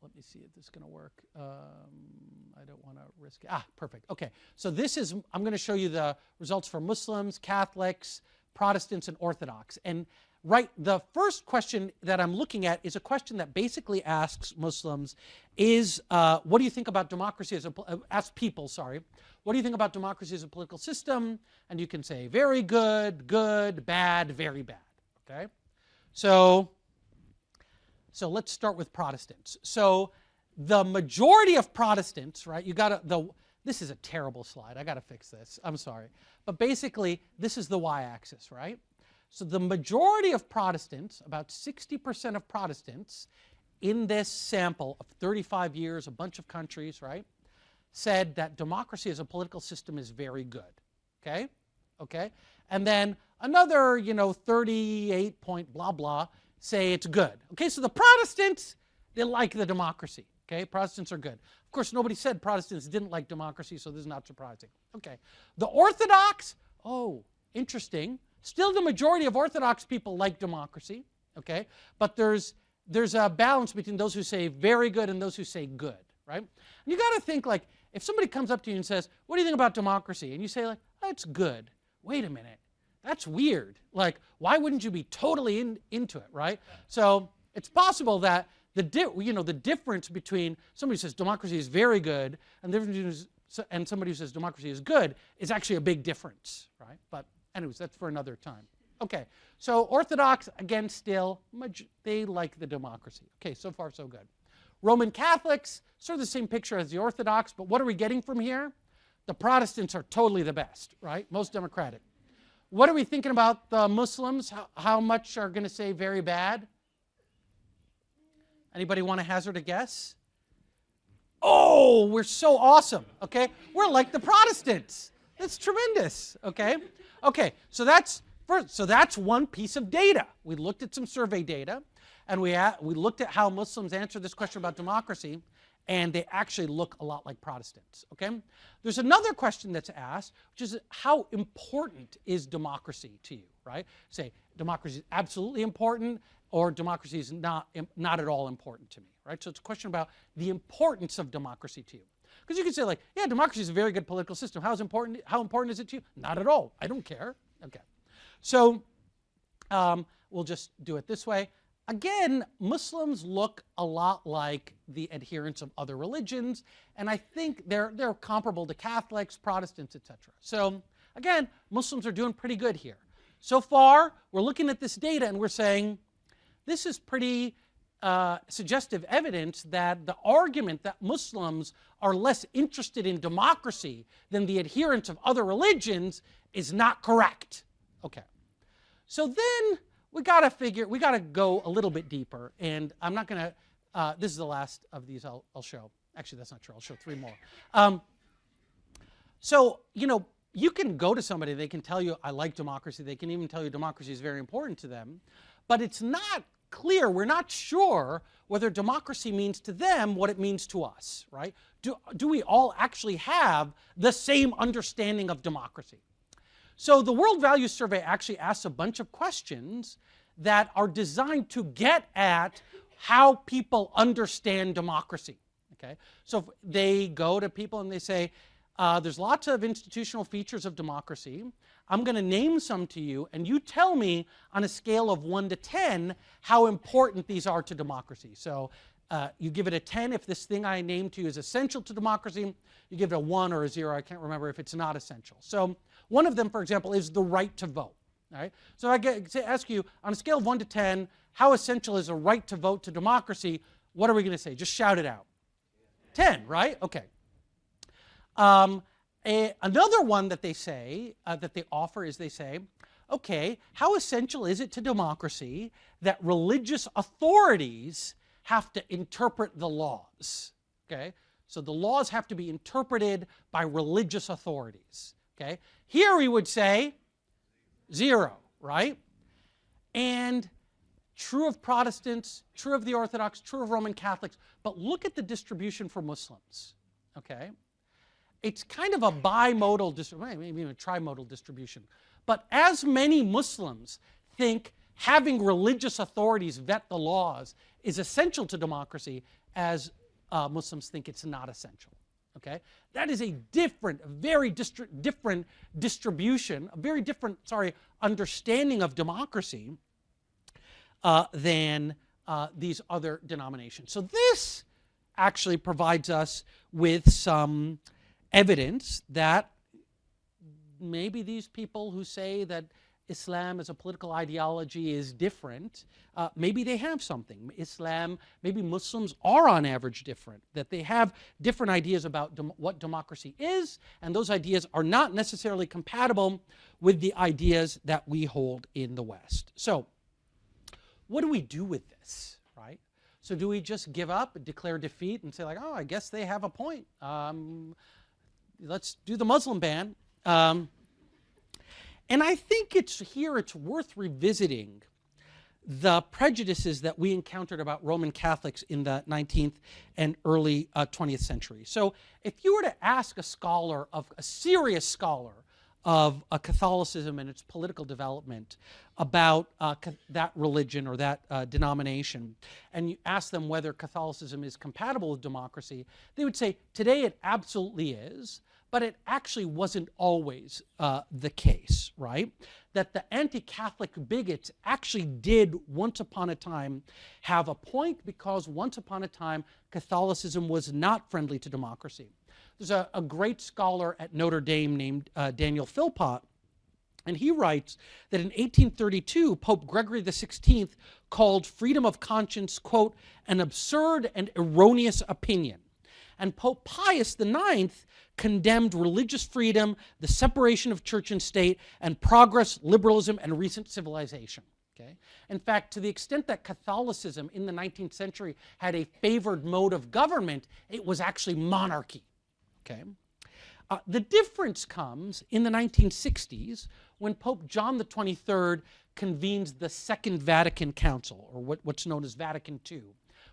let me see if this is going to work. I don't want to risk it. Perfect. Okay, so this is, I'm going to show you the results for Muslims, Catholics, Protestants, and Orthodox. And the first question that I'm looking at is a question that basically asks Muslims is, what do you think about democracy as asks people, sorry, what do you think about democracy as a political system? And you can say very good, good, bad, very bad, okay? So let's start with Protestants. So the majority of Protestants, right, this is a terrible slide. I got to fix this. I'm sorry. But basically, this is the y-axis, right? So the majority of Protestants, about 60% of Protestants in this sample of 35 years, a bunch of countries, right, said that democracy as a political system is very good. Okay? Okay? And then another, 38 point blah blah say it's good. Okay, so the Protestants, they like the democracy. Okay, Protestants are good. Of course, nobody said Protestants didn't like democracy, so this is not surprising. Okay, the Orthodox, oh, interesting. Still the majority of Orthodox people like democracy, okay? But there's a balance between those who say very good and those who say good, right? And you got to think, like, if somebody comes up to you and says, what do you think about democracy? And you say, like, oh, it's good. Wait a minute. That's weird. Like, why wouldn't you be totally into it, right? So it's possible that the difference between somebody who says democracy is very good and somebody who says democracy is good is actually a big difference, right? But anyways, that's for another time. Okay, so Orthodox, again, still, they like the democracy. Okay, so far so good. Roman Catholics, sort of the same picture as the Orthodox, but what are we getting from here? The Protestants are totally the best, right? Most democratic. What are we thinking about the Muslims? How much are going to say very bad? Anybody want to hazard a guess? Oh, we're so awesome, okay? We're like the Protestants. That's tremendous, okay? Okay, so that's one piece of data. We looked at some survey data, and we looked at how Muslims answer this question about democracy, and they actually look a lot like Protestants, okay? There's another question that's asked, which is how important is democracy to you, right? Say, democracy is absolutely important, or democracy is not at all important to me, right? So it's a question about the importance of democracy to you. Because you can say, like, yeah, democracy is a very good political system. How important is it to you? Not at all. I don't care. Okay. So we'll just do it this way. Again, Muslims look a lot like the adherents of other religions, and I think they're comparable to Catholics, Protestants, etc. So again, Muslims are doing pretty good here. So far, we're looking at this data and we're saying, this is pretty suggestive evidence that the argument that Muslims are less interested in democracy than the adherents of other religions is not correct. Okay. So then we got to go a little bit deeper, and I'm not going to, this is the last of these I'll show. Actually, that's not true. I'll show 3 more. So, you can go to somebody, they can tell you, I like democracy. They can even tell you democracy is very important to them. But it's not clear, we're not sure whether democracy means to them what it means to us, right? Do we all actually have the same understanding of democracy? So the World Values Survey actually asks a bunch of questions that are designed to get at how people understand democracy. Okay? So they go to people and they say, there's lots of institutional features of democracy. I'm going to name some to you, and you tell me on a scale of 1 to 10 how important these are to democracy. So you give it a 10 if this thing I named to you is essential to democracy. You give it a 1 or a 0. I can't remember if it's not essential. So one of them, for example, is the right to vote. All right? So I ask you, on a scale of 1 to 10, how essential is a right to vote to democracy? What are we going to say? Just shout it out. 10, right? Okay. Another one that they say, that they offer is they say, okay, how essential is it to democracy that religious authorities have to interpret the laws? Okay? So the laws have to be interpreted by religious authorities. Okay? Here we would say 0, right? And true of Protestants, true of the Orthodox, true of Roman Catholics, but look at the distribution for Muslims. Okay? It's kind of a bimodal distribution, maybe even a trimodal distribution. But as many Muslims think having religious authorities vet the laws is essential to democracy as Muslims think it's not essential. Okay? That is a different, very different distribution, a very different, understanding of democracy than these other denominations. So this actually provides us with some evidence that maybe these people who say that Islam as a political ideology is different, maybe they have something. Maybe Muslims are on average different, that they have different ideas about what democracy is, and those ideas are not necessarily compatible with the ideas that we hold in the West. So what do we do with this, right? So do we just give up, declare defeat, and say like, oh, I guess they have a point. Let's do the Muslim ban. And I think it's worth revisiting the prejudices that we encountered about Roman Catholics in the 19th and early 20th century. So if you were to ask a serious scholar of Catholicism and its political development about that religion or that denomination, and you ask them whether Catholicism is compatible with democracy, they would say today it absolutely is, but it actually wasn't always the case, right? That the anti-Catholic bigots actually did once upon a time have a point, because once upon a time Catholicism was not friendly to democracy. There's a great scholar at Notre Dame named Daniel Philpott, and he writes that in 1832, Pope Gregory XVI called freedom of conscience, quote, an absurd and erroneous opinion. And Pope Pius IX condemned religious freedom, the separation of church and state, and progress, liberalism, and recent civilization. Okay? In fact, to the extent that Catholicism in the 19th century had a favored mode of government, it was actually monarchy. Okay? The difference comes in the 1960s when Pope John XXIII convenes the Second Vatican Council, or what's known as Vatican II,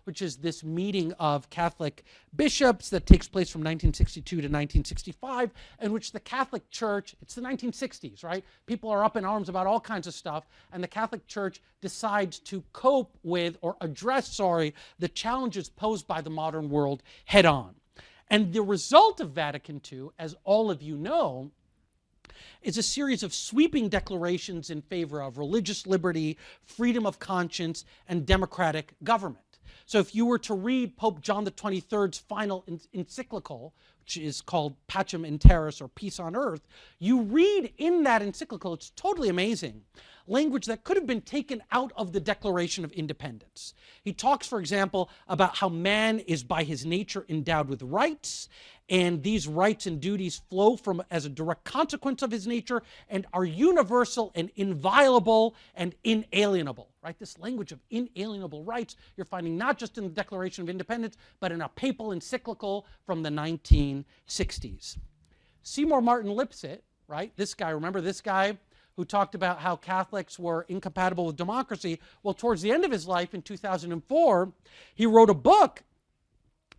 which is this meeting of Catholic bishops that takes place from 1962 to 1965, in which the Catholic Church, it's the 1960s, right? People are up in arms about all kinds of stuff, and the Catholic Church decides to cope with, or address, the challenges posed by the modern world head on. And the result of Vatican II, as all of you know, is a series of sweeping declarations in favor of religious liberty, freedom of conscience, and democratic government. So if you were to read Pope John the 23rd's final encyclical, which is called Pacem in Terris, or Peace on Earth, you read in that encyclical, it's totally amazing, language that could have been taken out of the Declaration of Independence. He talks, for example, about how man is by his nature endowed with rights, and these rights and duties flow from as a direct consequence of his nature and are universal and inviolable and inalienable. Right? This language of inalienable rights you're finding not just in the Declaration of Independence, but in a papal encyclical from the 1960s. Seymour Martin Lipset, right? This guy, remember this guy who talked about how Catholics were incompatible with democracy? Well, towards the end of his life in 2004, he wrote a book.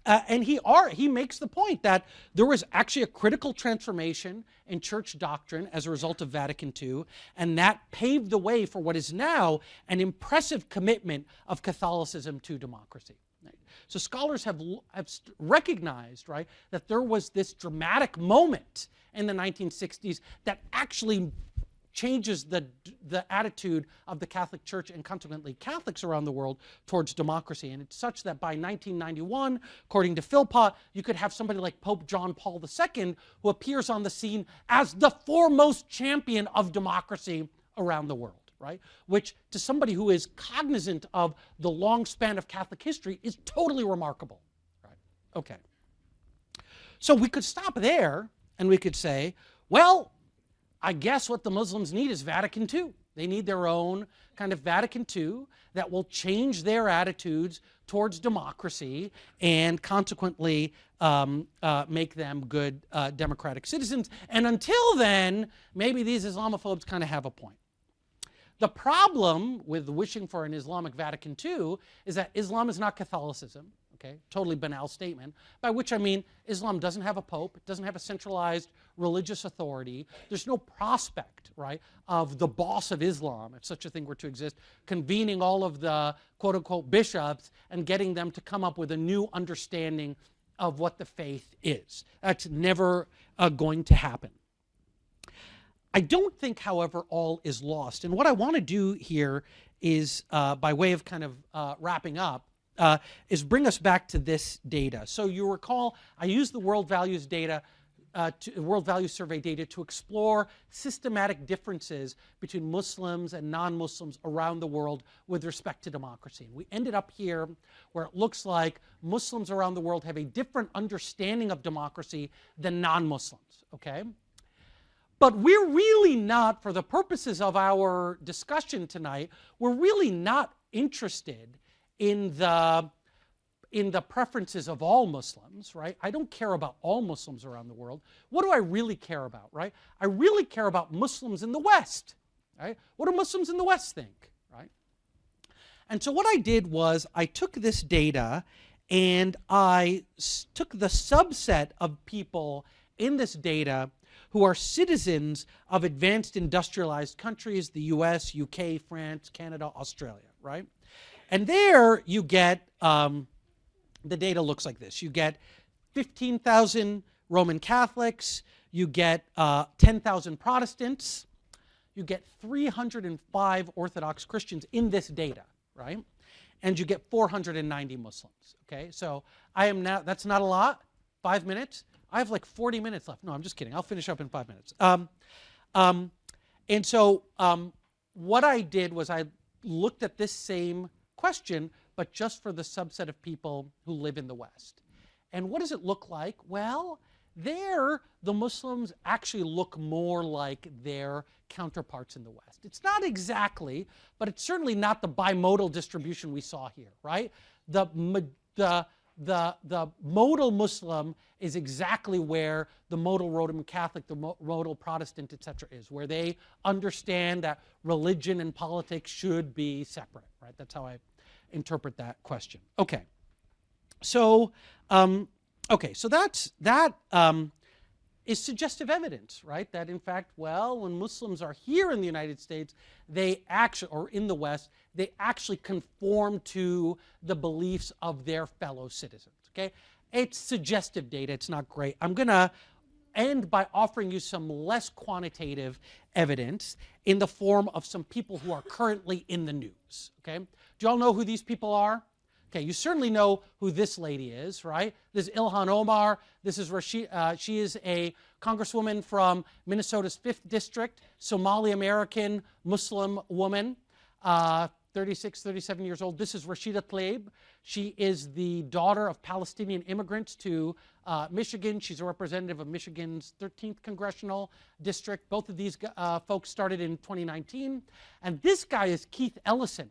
And he makes the point that there was actually a critical transformation in church doctrine as a result of Vatican II, and that paved the way for what is now an impressive commitment of Catholicism to democracy. Right? So scholars have recognized, right, that there was this dramatic moment in the 1960s that actually changes the attitude of the Catholic Church and consequently Catholics around the world towards democracy. And it's such that by 1991, according to Philpott, you could have somebody like Pope John Paul II who appears on the scene as the foremost champion of democracy around the world, right? Which to somebody who is cognizant of the long span of Catholic history is totally remarkable, right? Okay. So we could stop there and we could say, well, I guess what the Muslims need is Vatican II. They need their own kind of Vatican II that will change their attitudes towards democracy and consequently make them good democratic citizens. And until then, maybe these Islamophobes kind of have a point. The problem with wishing for an Islamic Vatican II is that Islam is not Catholicism. Okay, totally banal statement, by which I mean Islam doesn't have a pope, it doesn't have a centralized religious authority. There's no prospect, right, of the boss of Islam, if such a thing were to exist, convening all of the quote-unquote bishops and getting them to come up with a new understanding of what the faith is. That's never going to happen. I don't think, however, all is lost. And what I want to do here is, by way of kind of wrapping up, is bring us back to this data. So you recall I used the World Values data, World Values Survey data to explore systematic differences between Muslims and non-Muslims around the world with respect to democracy. And we ended up here where it looks like Muslims around the world have a different understanding of democracy than non-Muslims, okay? But we're really not, for the purposes of our discussion tonight, we're really not interested in the preferences of all Muslims, right? I don't care about all Muslims around the world. What do I really care about, right? I really care about Muslims in the West, right? What do Muslims in the West think, right? And so what I did was I took this data and I took the subset of people in this data who are citizens of advanced industrialized countries, the US, UK, France, Canada, Australia, right? And there you get, the data looks like this. You get 15,000 Roman Catholics, you get 10,000 Protestants, you get 305 Orthodox Christians in this data, right? And you get 490 Muslims, okay? So I am now, that's not a lot, 5 minutes. I have like 40 minutes left. No, I'm just kidding. I'll finish up in 5 minutes. And so what I did was I looked at this same question, but just for the subset of people who live in the West. And what does it look like? Well, there the Muslims actually look more like their counterparts in the West. It's not exactly, but it's certainly not the bimodal distribution we saw here, right? The modal Muslim is exactly where the modal Roman Catholic, the modal Protestant, etc. is, where they understand that religion and politics should be separate, right? That's how I interpret that question. Okay, so that is suggestive evidence, right? That in fact, well, when Muslims are here in the United States, they actually, or in the West, they actually conform to the beliefs of their fellow citizens, okay? It's suggestive data, it's not great. I'm gonna end by offering you some less quantitative evidence in the form of some people who are currently in the news, okay? Do you all know who these people are? Okay, you certainly know who this lady is, right? This is Ilhan Omar. This is she is a congresswoman from Minnesota's 5th District, Somali American Muslim woman, 36, 37 years old. This is Rashida Tlaib. She is the daughter of Palestinian immigrants to Michigan. She's a representative of Michigan's 13th Congressional District. Both of these folks started in 2019. And this guy is Keith Ellison.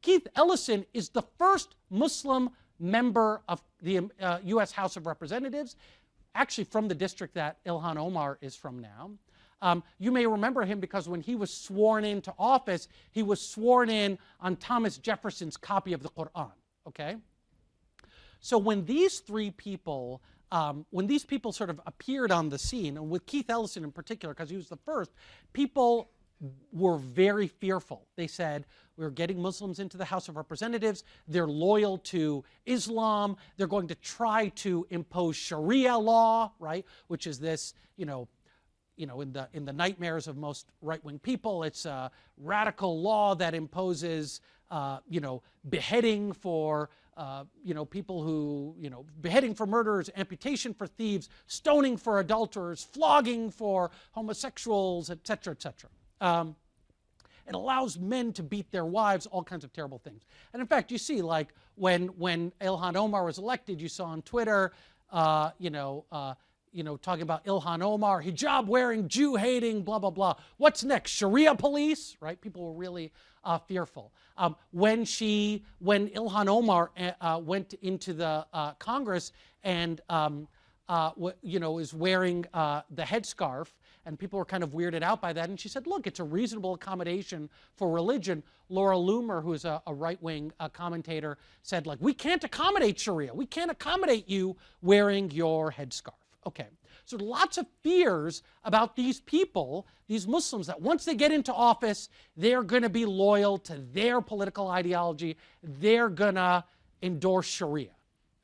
Keith Ellison is the first Muslim member of the U.S. House of Representatives, actually from the district that Ilhan Omar is from now. You may remember him because when he was sworn into office, he was sworn in on Thomas Jefferson's copy of the Quran, okay? So when these three people, sort of appeared on the scene, and with Keith Ellison in particular, because he was the first, people were very fearful. They said, we're getting Muslims into the House of Representatives. They're loyal to Islam. They're going to try to impose Sharia law, right? Which is this, in the nightmares of most right-wing people, it's a radical law that imposes, beheading for, people who, beheading for murderers, amputation for thieves, stoning for adulterers, flogging for homosexuals, et cetera, et cetera. It allows men to beat their wives, all kinds of terrible things. And in fact, you see, like when Ilhan Omar was elected, you saw on Twitter, talking about Ilhan Omar, hijab-wearing, Jew-hating, blah, blah, blah. What's next? Sharia police, right? People were really fearful. When Ilhan Omar went into the Congress and, is wearing the headscarf, and people were kind of weirded out by that. And she said, look, it's a reasonable accommodation for religion. Laura Loomer, who's a right-wing commentator, said, like, we can't accommodate Sharia. We can't accommodate you wearing your headscarf. Okay, so lots of fears about these people, these Muslims, that once they get into office, they're going to be loyal to their political ideology. They're going to endorse Sharia.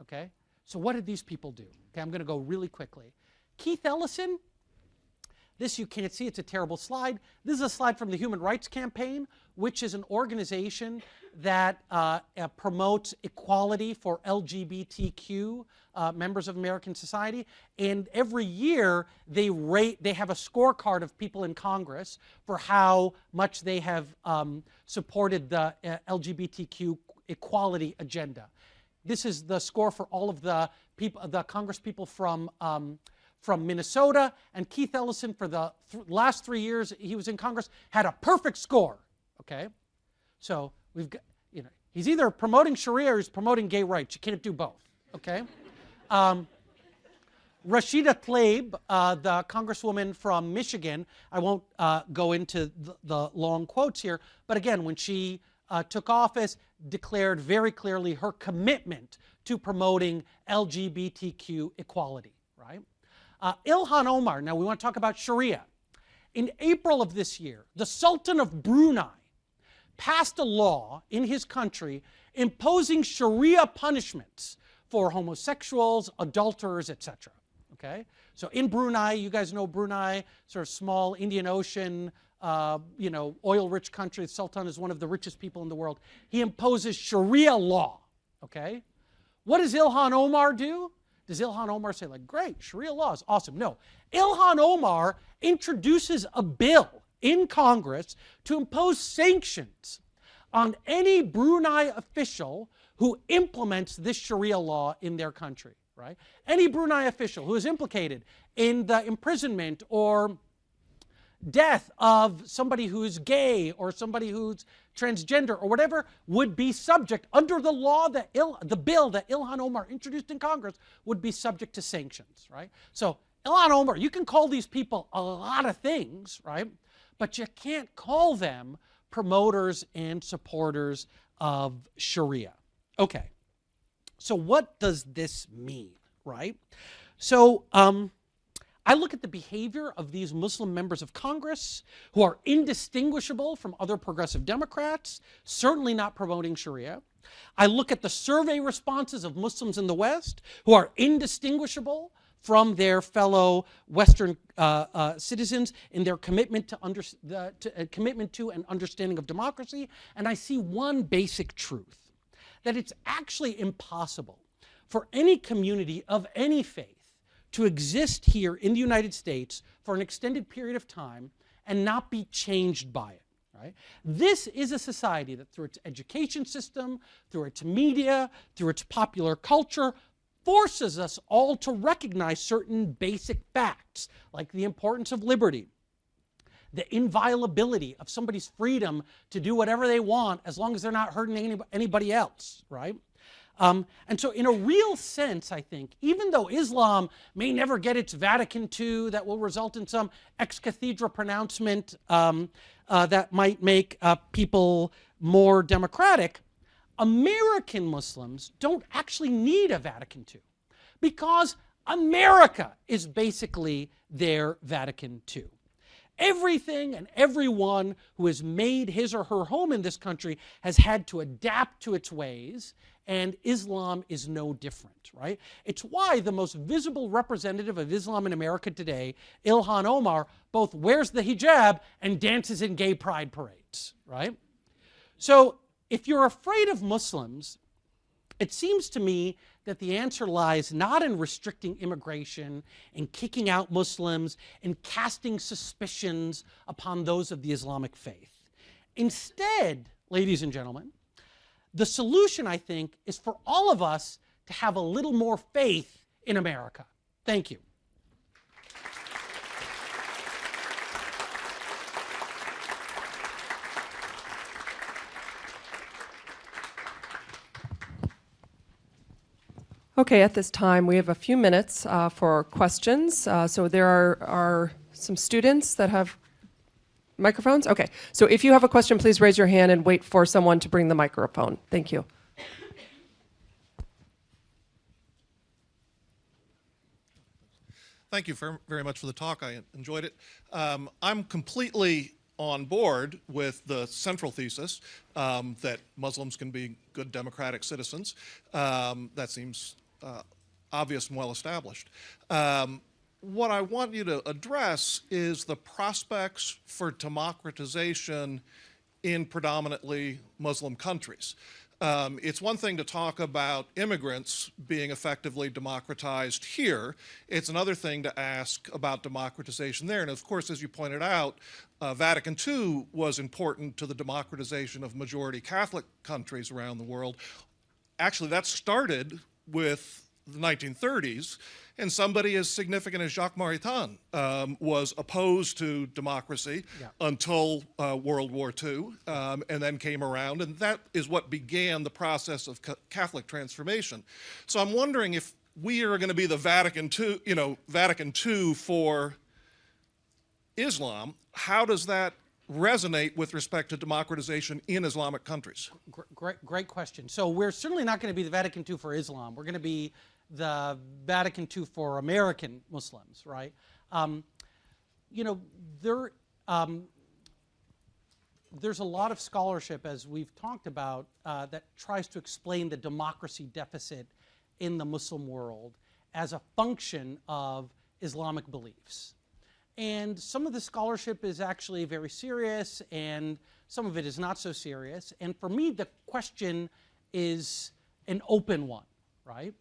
Okay, so what did these people do? Okay, I'm going to go really quickly. Keith Ellison, this you can't see, it's a terrible slide. This is a slide from the Human Rights Campaign, which is an organization that promotes equality for LGBTQ members of American society. And every year they have a scorecard of people in Congress for how much they have supported the LGBTQ equality agenda. This is the score for all of the people, the Congress people from Minnesota, and Keith Ellison for the last 3 years he was in Congress had a perfect score, okay? So we've got, he's either promoting Sharia or he's promoting gay rights. You can't do both, okay? Rashida Tlaib, the congresswoman from Michigan, I won't go into the long quotes here, but again, when she took office, declared very clearly her commitment to promoting LGBTQ equality, right? Ilhan Omar, now we want to talk about Sharia. In April of this year, the Sultan of Brunei passed a law in his country imposing Sharia punishments for homosexuals, adulterers, etc. Okay? So in Brunei, you guys know Brunei, sort of small Indian Ocean, oil-rich country. The Sultan is one of the richest people in the world. He imposes Sharia law, okay? What does Ilhan Omar do? Does Ilhan Omar say, like, great, Sharia law is awesome? No. Ilhan Omar introduces a bill in Congress to impose sanctions on any Brunei official who implements this Sharia law in their country, right? Any Brunei official who is implicated in the imprisonment or death of somebody who's gay or somebody who's transgender or whatever would be subject, under the law that the bill that Ilhan Omar introduced in Congress, would be subject to sanctions, right? So Ilhan Omar, you can call these people a lot of things, right? But you can't call them promoters and supporters of Sharia. Okay, so what does this mean, right? So I look at the behavior of these Muslim members of Congress who are indistinguishable from other progressive Democrats, certainly not promoting Sharia. I look at the survey responses of Muslims in the West who are indistinguishable from their fellow Western citizens in their commitment to commitment to and understanding of democracy, and I see one basic truth, that it's actually impossible for any community of any faith to exist here in the United States for an extended period of time and not be changed by it. Right? This is a society that through its education system, through its media, through its popular culture, forces us all to recognize certain basic facts, like the importance of liberty, the inviolability of somebody's freedom to do whatever they want as long as they're not hurting anybody else, right? And so in a real sense, I think, even though Islam may never get its Vatican II that will result in some ex-cathedra pronouncement that might make people more democratic, American Muslims don't actually need a Vatican II because America is basically their Vatican II. Everything and everyone who has made his or her home in this country has had to adapt to its ways, and Islam is no different, right? It's why the most visible representative of Islam in America today, Ilhan Omar, both wears the hijab and dances in gay pride parades, right? So if you're afraid of Muslims, it seems to me that the answer lies not in restricting immigration and kicking out Muslims and casting suspicions upon those of the Islamic faith. Instead, ladies and gentlemen, the solution, I think, is for all of us to have a little more faith in America. Thank you. Okay, at this time, we have a few minutes for questions. So there are some students that have microphones. Okay, so if you have a question, please raise your hand and wait for someone to bring the microphone. Thank you. Thank you very much for the talk. I enjoyed it. I'm completely on board with the central thesis that Muslims can be good democratic citizens. That seems obvious and well established. What I want you to address is the prospects for democratization in predominantly Muslim countries. It's one thing to talk about immigrants being effectively democratized here. It's another thing to ask about democratization there. And of course, as you pointed out, Vatican II was important to the democratization of majority Catholic countries around the world. Actually, that started with the 1930s, and somebody as significant as Jacques Maritain was opposed to democracy until World War II, and then came around, and that is what began the process of Catholic transformation. So I'm wondering if we are going to be the Vatican II for Islam. How does that resonate with respect to democratization in Islamic countries? Great question. So we're certainly not going to be the Vatican II for Islam. We're going to be the Vatican II for American Muslims, right? There's a lot of scholarship, as we've talked about, that tries to explain the democracy deficit in the Muslim world as a function of Islamic beliefs. And some of the scholarship is actually very serious, and some of it is not so serious. And for me, the question is an open one, right?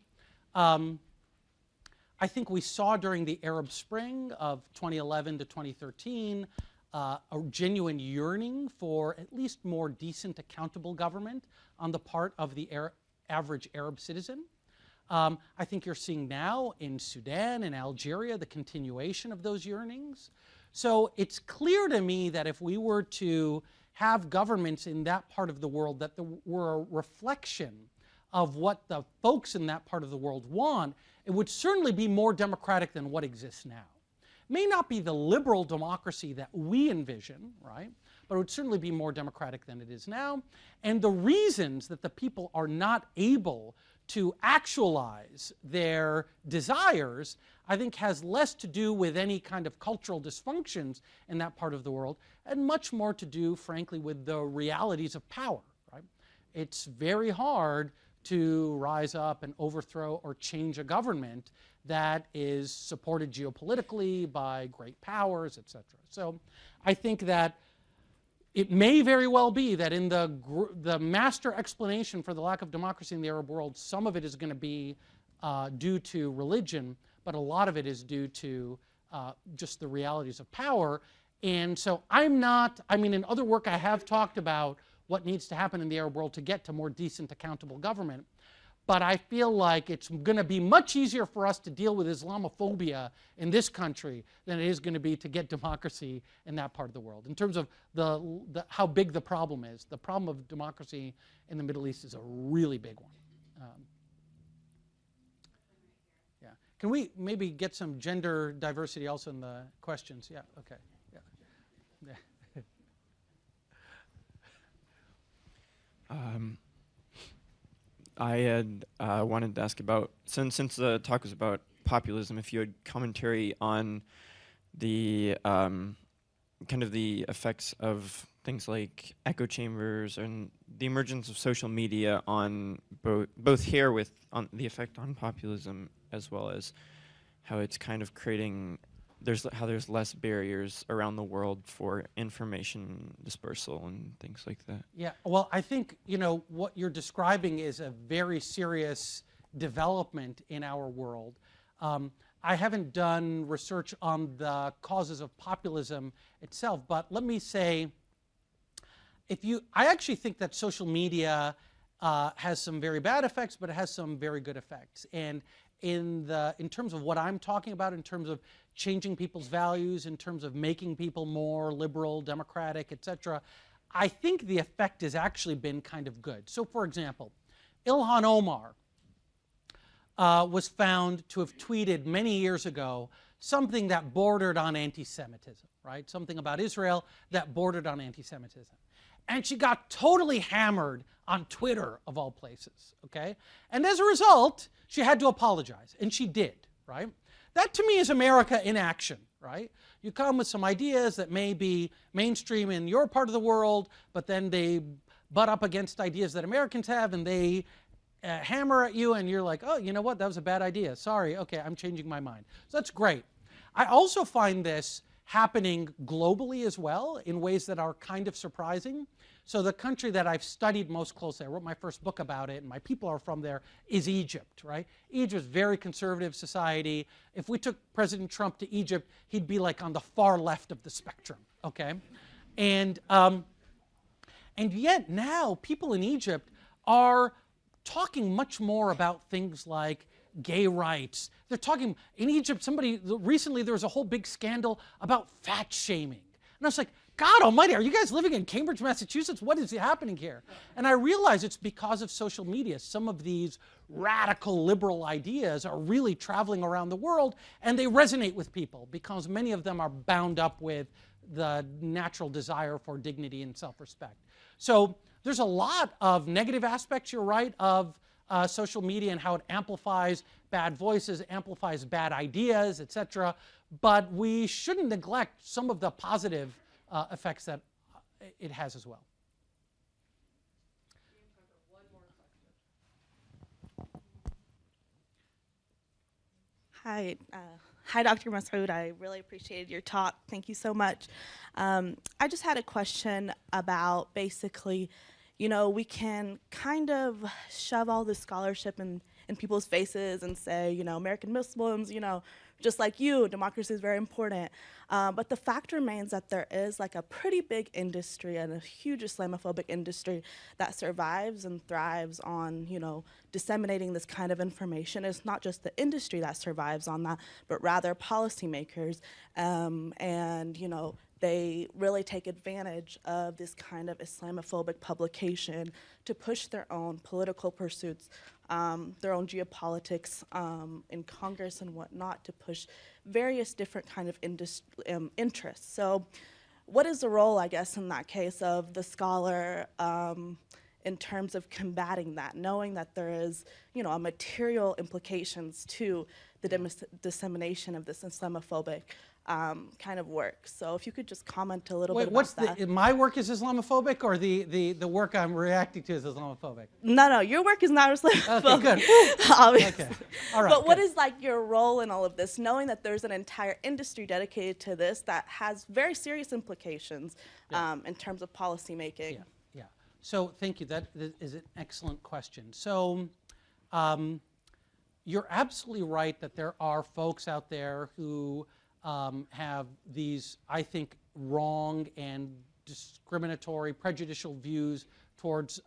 I think we saw during the Arab Spring of 2011 to 2013 a genuine yearning for at least more decent, accountable government on the part of the average Arab citizen. I think you're seeing now in Sudan and Algeria the continuation of those yearnings. So it's clear to me that if we were to have governments in that part of the world that were a reflection of what the folks in that part of the world want, it would certainly be more democratic than what exists now. It may not be the liberal democracy that we envision, right? But it would certainly be more democratic than it is now. And the reasons that the people are not able to actualize their desires, I think, has less to do with any kind of cultural dysfunctions in that part of the world and much more to do, frankly, with the realities of power, right? It's very hard to rise up and overthrow or change a government that is supported geopolitically by great powers, etc. So I think that it may very well be that in the master explanation for the lack of democracy in the Arab world, some of it is going to be due to religion, but a lot of it is due to just the realities of power. And so I'm not, I mean, in other work I have talked about what needs to happen in the Arab world to get to more decent, accountable government. But I feel like it's going to be much easier for us to deal with Islamophobia in this country than it is going to be to get democracy in that part of the world. In terms of how big the problem is, the problem of democracy in the Middle East is a really big one. Yeah. Can we maybe get some gender diversity also in the questions? Yeah, okay. Yeah. I had wanted to ask about, since the talk was about populism, if you had commentary on the kind of the effects of things like echo chambers and the emergence of social media on both here on the effect on populism, as well as how it's kind of creating, how there's less barriers around the world for information dispersal and things like that. Yeah, well, I think, you know, what you're describing is a very serious development in our world. I haven't done research on the causes of populism itself, but let me say, I actually think that social media has some very bad effects, but it has some very good effects. And in terms of what I'm talking about, in terms of changing people's values, in terms of making people more liberal, democratic, etc., I think the effect has actually been kind of good. So, for example, Ilhan Omar was found to have tweeted many years ago something that bordered on anti-Semitism, right? Something about Israel that bordered on anti-Semitism. And she got totally hammered on Twitter, of all places, okay? And as a result, she had to apologize, and she did, right? That, to me, is America in action, right? You come with some ideas that may be mainstream in your part of the world, but then they butt up against ideas that Americans have, and they hammer at you, and you're like, oh, you know what? That was a bad idea. Sorry, okay, I'm changing my mind. So that's great. I also find this happening globally as well in ways that are kind of surprising. So the country that I've studied most closely, I wrote my first book about it, and my people are from there, is Egypt, right? Egypt is a very conservative society. If we took President Trump to Egypt, he'd be like on the far left of the spectrum, okay? And yet now people in Egypt are talking much more about things like gay rights. They're talking, in Egypt, recently there was a whole big scandal about fat shaming. And I was like, God almighty, are you guys living in Cambridge, Massachusetts? What is happening here? And I realize it's because of social media. Some of these radical liberal ideas are really traveling around the world, and they resonate with people because many of them are bound up with the natural desire for dignity and self-respect. So there's a lot of negative aspects, you're right, of social media and how it amplifies bad voices, amplifies bad ideas, etc. But we shouldn't neglect some of the positive effects that it has as well. Hi, Dr. Masmoud. I really appreciated your talk. Thank you so much. I just had a question about basically, you know, we can kind of shove all this scholarship in people's faces and say, you know, American Muslims, you know, just like you, democracy is very important. But the fact remains that there is like a pretty big industry and a huge Islamophobic industry that survives and thrives on, you know, disseminating this kind of information. It's not just the industry that survives on that, but rather policymakers. And, you know, they really take advantage of this kind of Islamophobic publication to push their own political pursuits, their own geopolitics in Congress and whatnot, to push various different kind of interests. So what is the role, I guess, in that case of the scholar in terms of combating that, knowing that there is, you know, a material implications to the dissemination of this Islamophobic kind of work. So if you could just comment a little Wait, bit what's about that. my work is Islamophobic, or the work I'm reacting to is Islamophobic? No, your work is not Islamophobic. Okay, good. Woo. Obviously. Okay. All right, But what good. is like your role in all of this, knowing that there's an entire industry dedicated to this that has very serious implications in terms of policy making? Yeah. So thank you. That is an excellent question. So you're absolutely right that there are folks out there who have these, I think, wrong and discriminatory, prejudicial views towards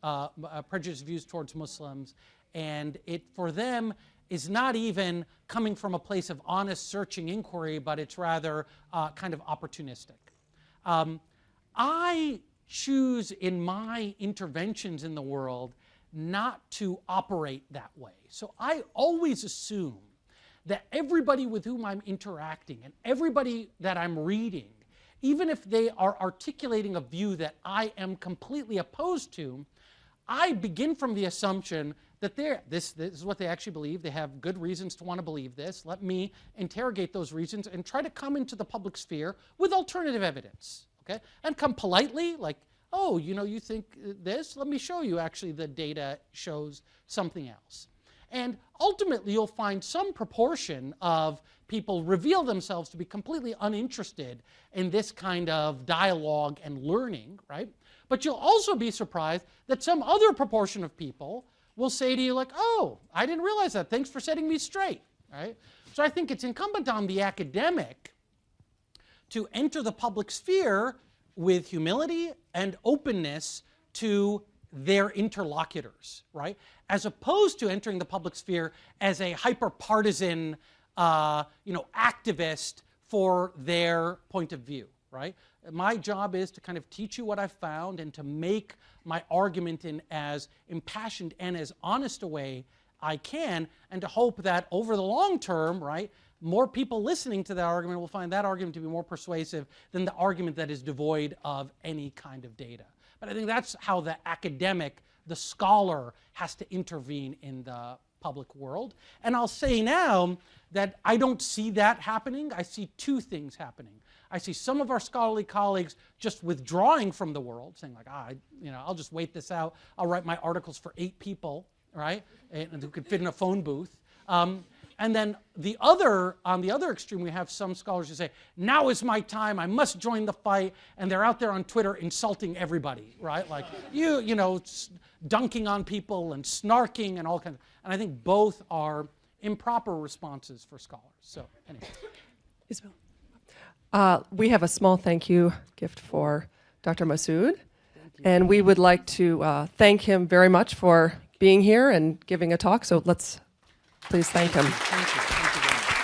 prejudiced views towards Muslims, and it for them is not even coming from a place of honest searching inquiry, but it's rather kind of opportunistic. I choose in my interventions in the world not to operate that way. So I always assume that everybody with whom I'm interacting and everybody that I'm reading, even if they are articulating a view that I am completely opposed to, I begin from the assumption that this is what they actually believe. They have good reasons to want to believe this. Let me interrogate those reasons and try to come into the public sphere with alternative evidence, okay? And come politely, like, oh, you think this? Let me show you actually the data shows something else. And ultimately, you'll find some proportion of people reveal themselves to be completely uninterested in this kind of dialogue and learning, right? But you'll also be surprised that some other proportion of people will say to you like, oh, I didn't realize that. Thanks for setting me straight, right? So I think it's incumbent on the academic to enter the public sphere with humility and openness to their interlocutors, right? As opposed to entering the public sphere as a hyper-partisan, activist for their point of view, right? My job is to kind of teach you what I've found and to make my argument in as impassioned and as honest a way I can, and to hope that over the long term, right, more people listening to that argument will find that argument to be more persuasive than the argument that is devoid of any kind of data. But I think that's how the academic, the scholar, has to intervene in the public world. And I'll say now that I don't see that happening. I see two things happening. I see some of our scholarly colleagues just withdrawing from the world, saying like, I'll just wait this out. I'll write my articles for 8 people, right, and who could fit in a phone booth. And then on the other extreme, we have some scholars who say, now is my time, I must join the fight, and they're out there on Twitter insulting everybody, right? Like, dunking on people and snarking and all kinds of, and I think both are improper responses for scholars. So anyway. Isabel. We have a small thank you gift for Dr. Masmoud, and we would like to thank him very much for being here and giving a talk, so let's please thank him. Thank you. Thank you very much.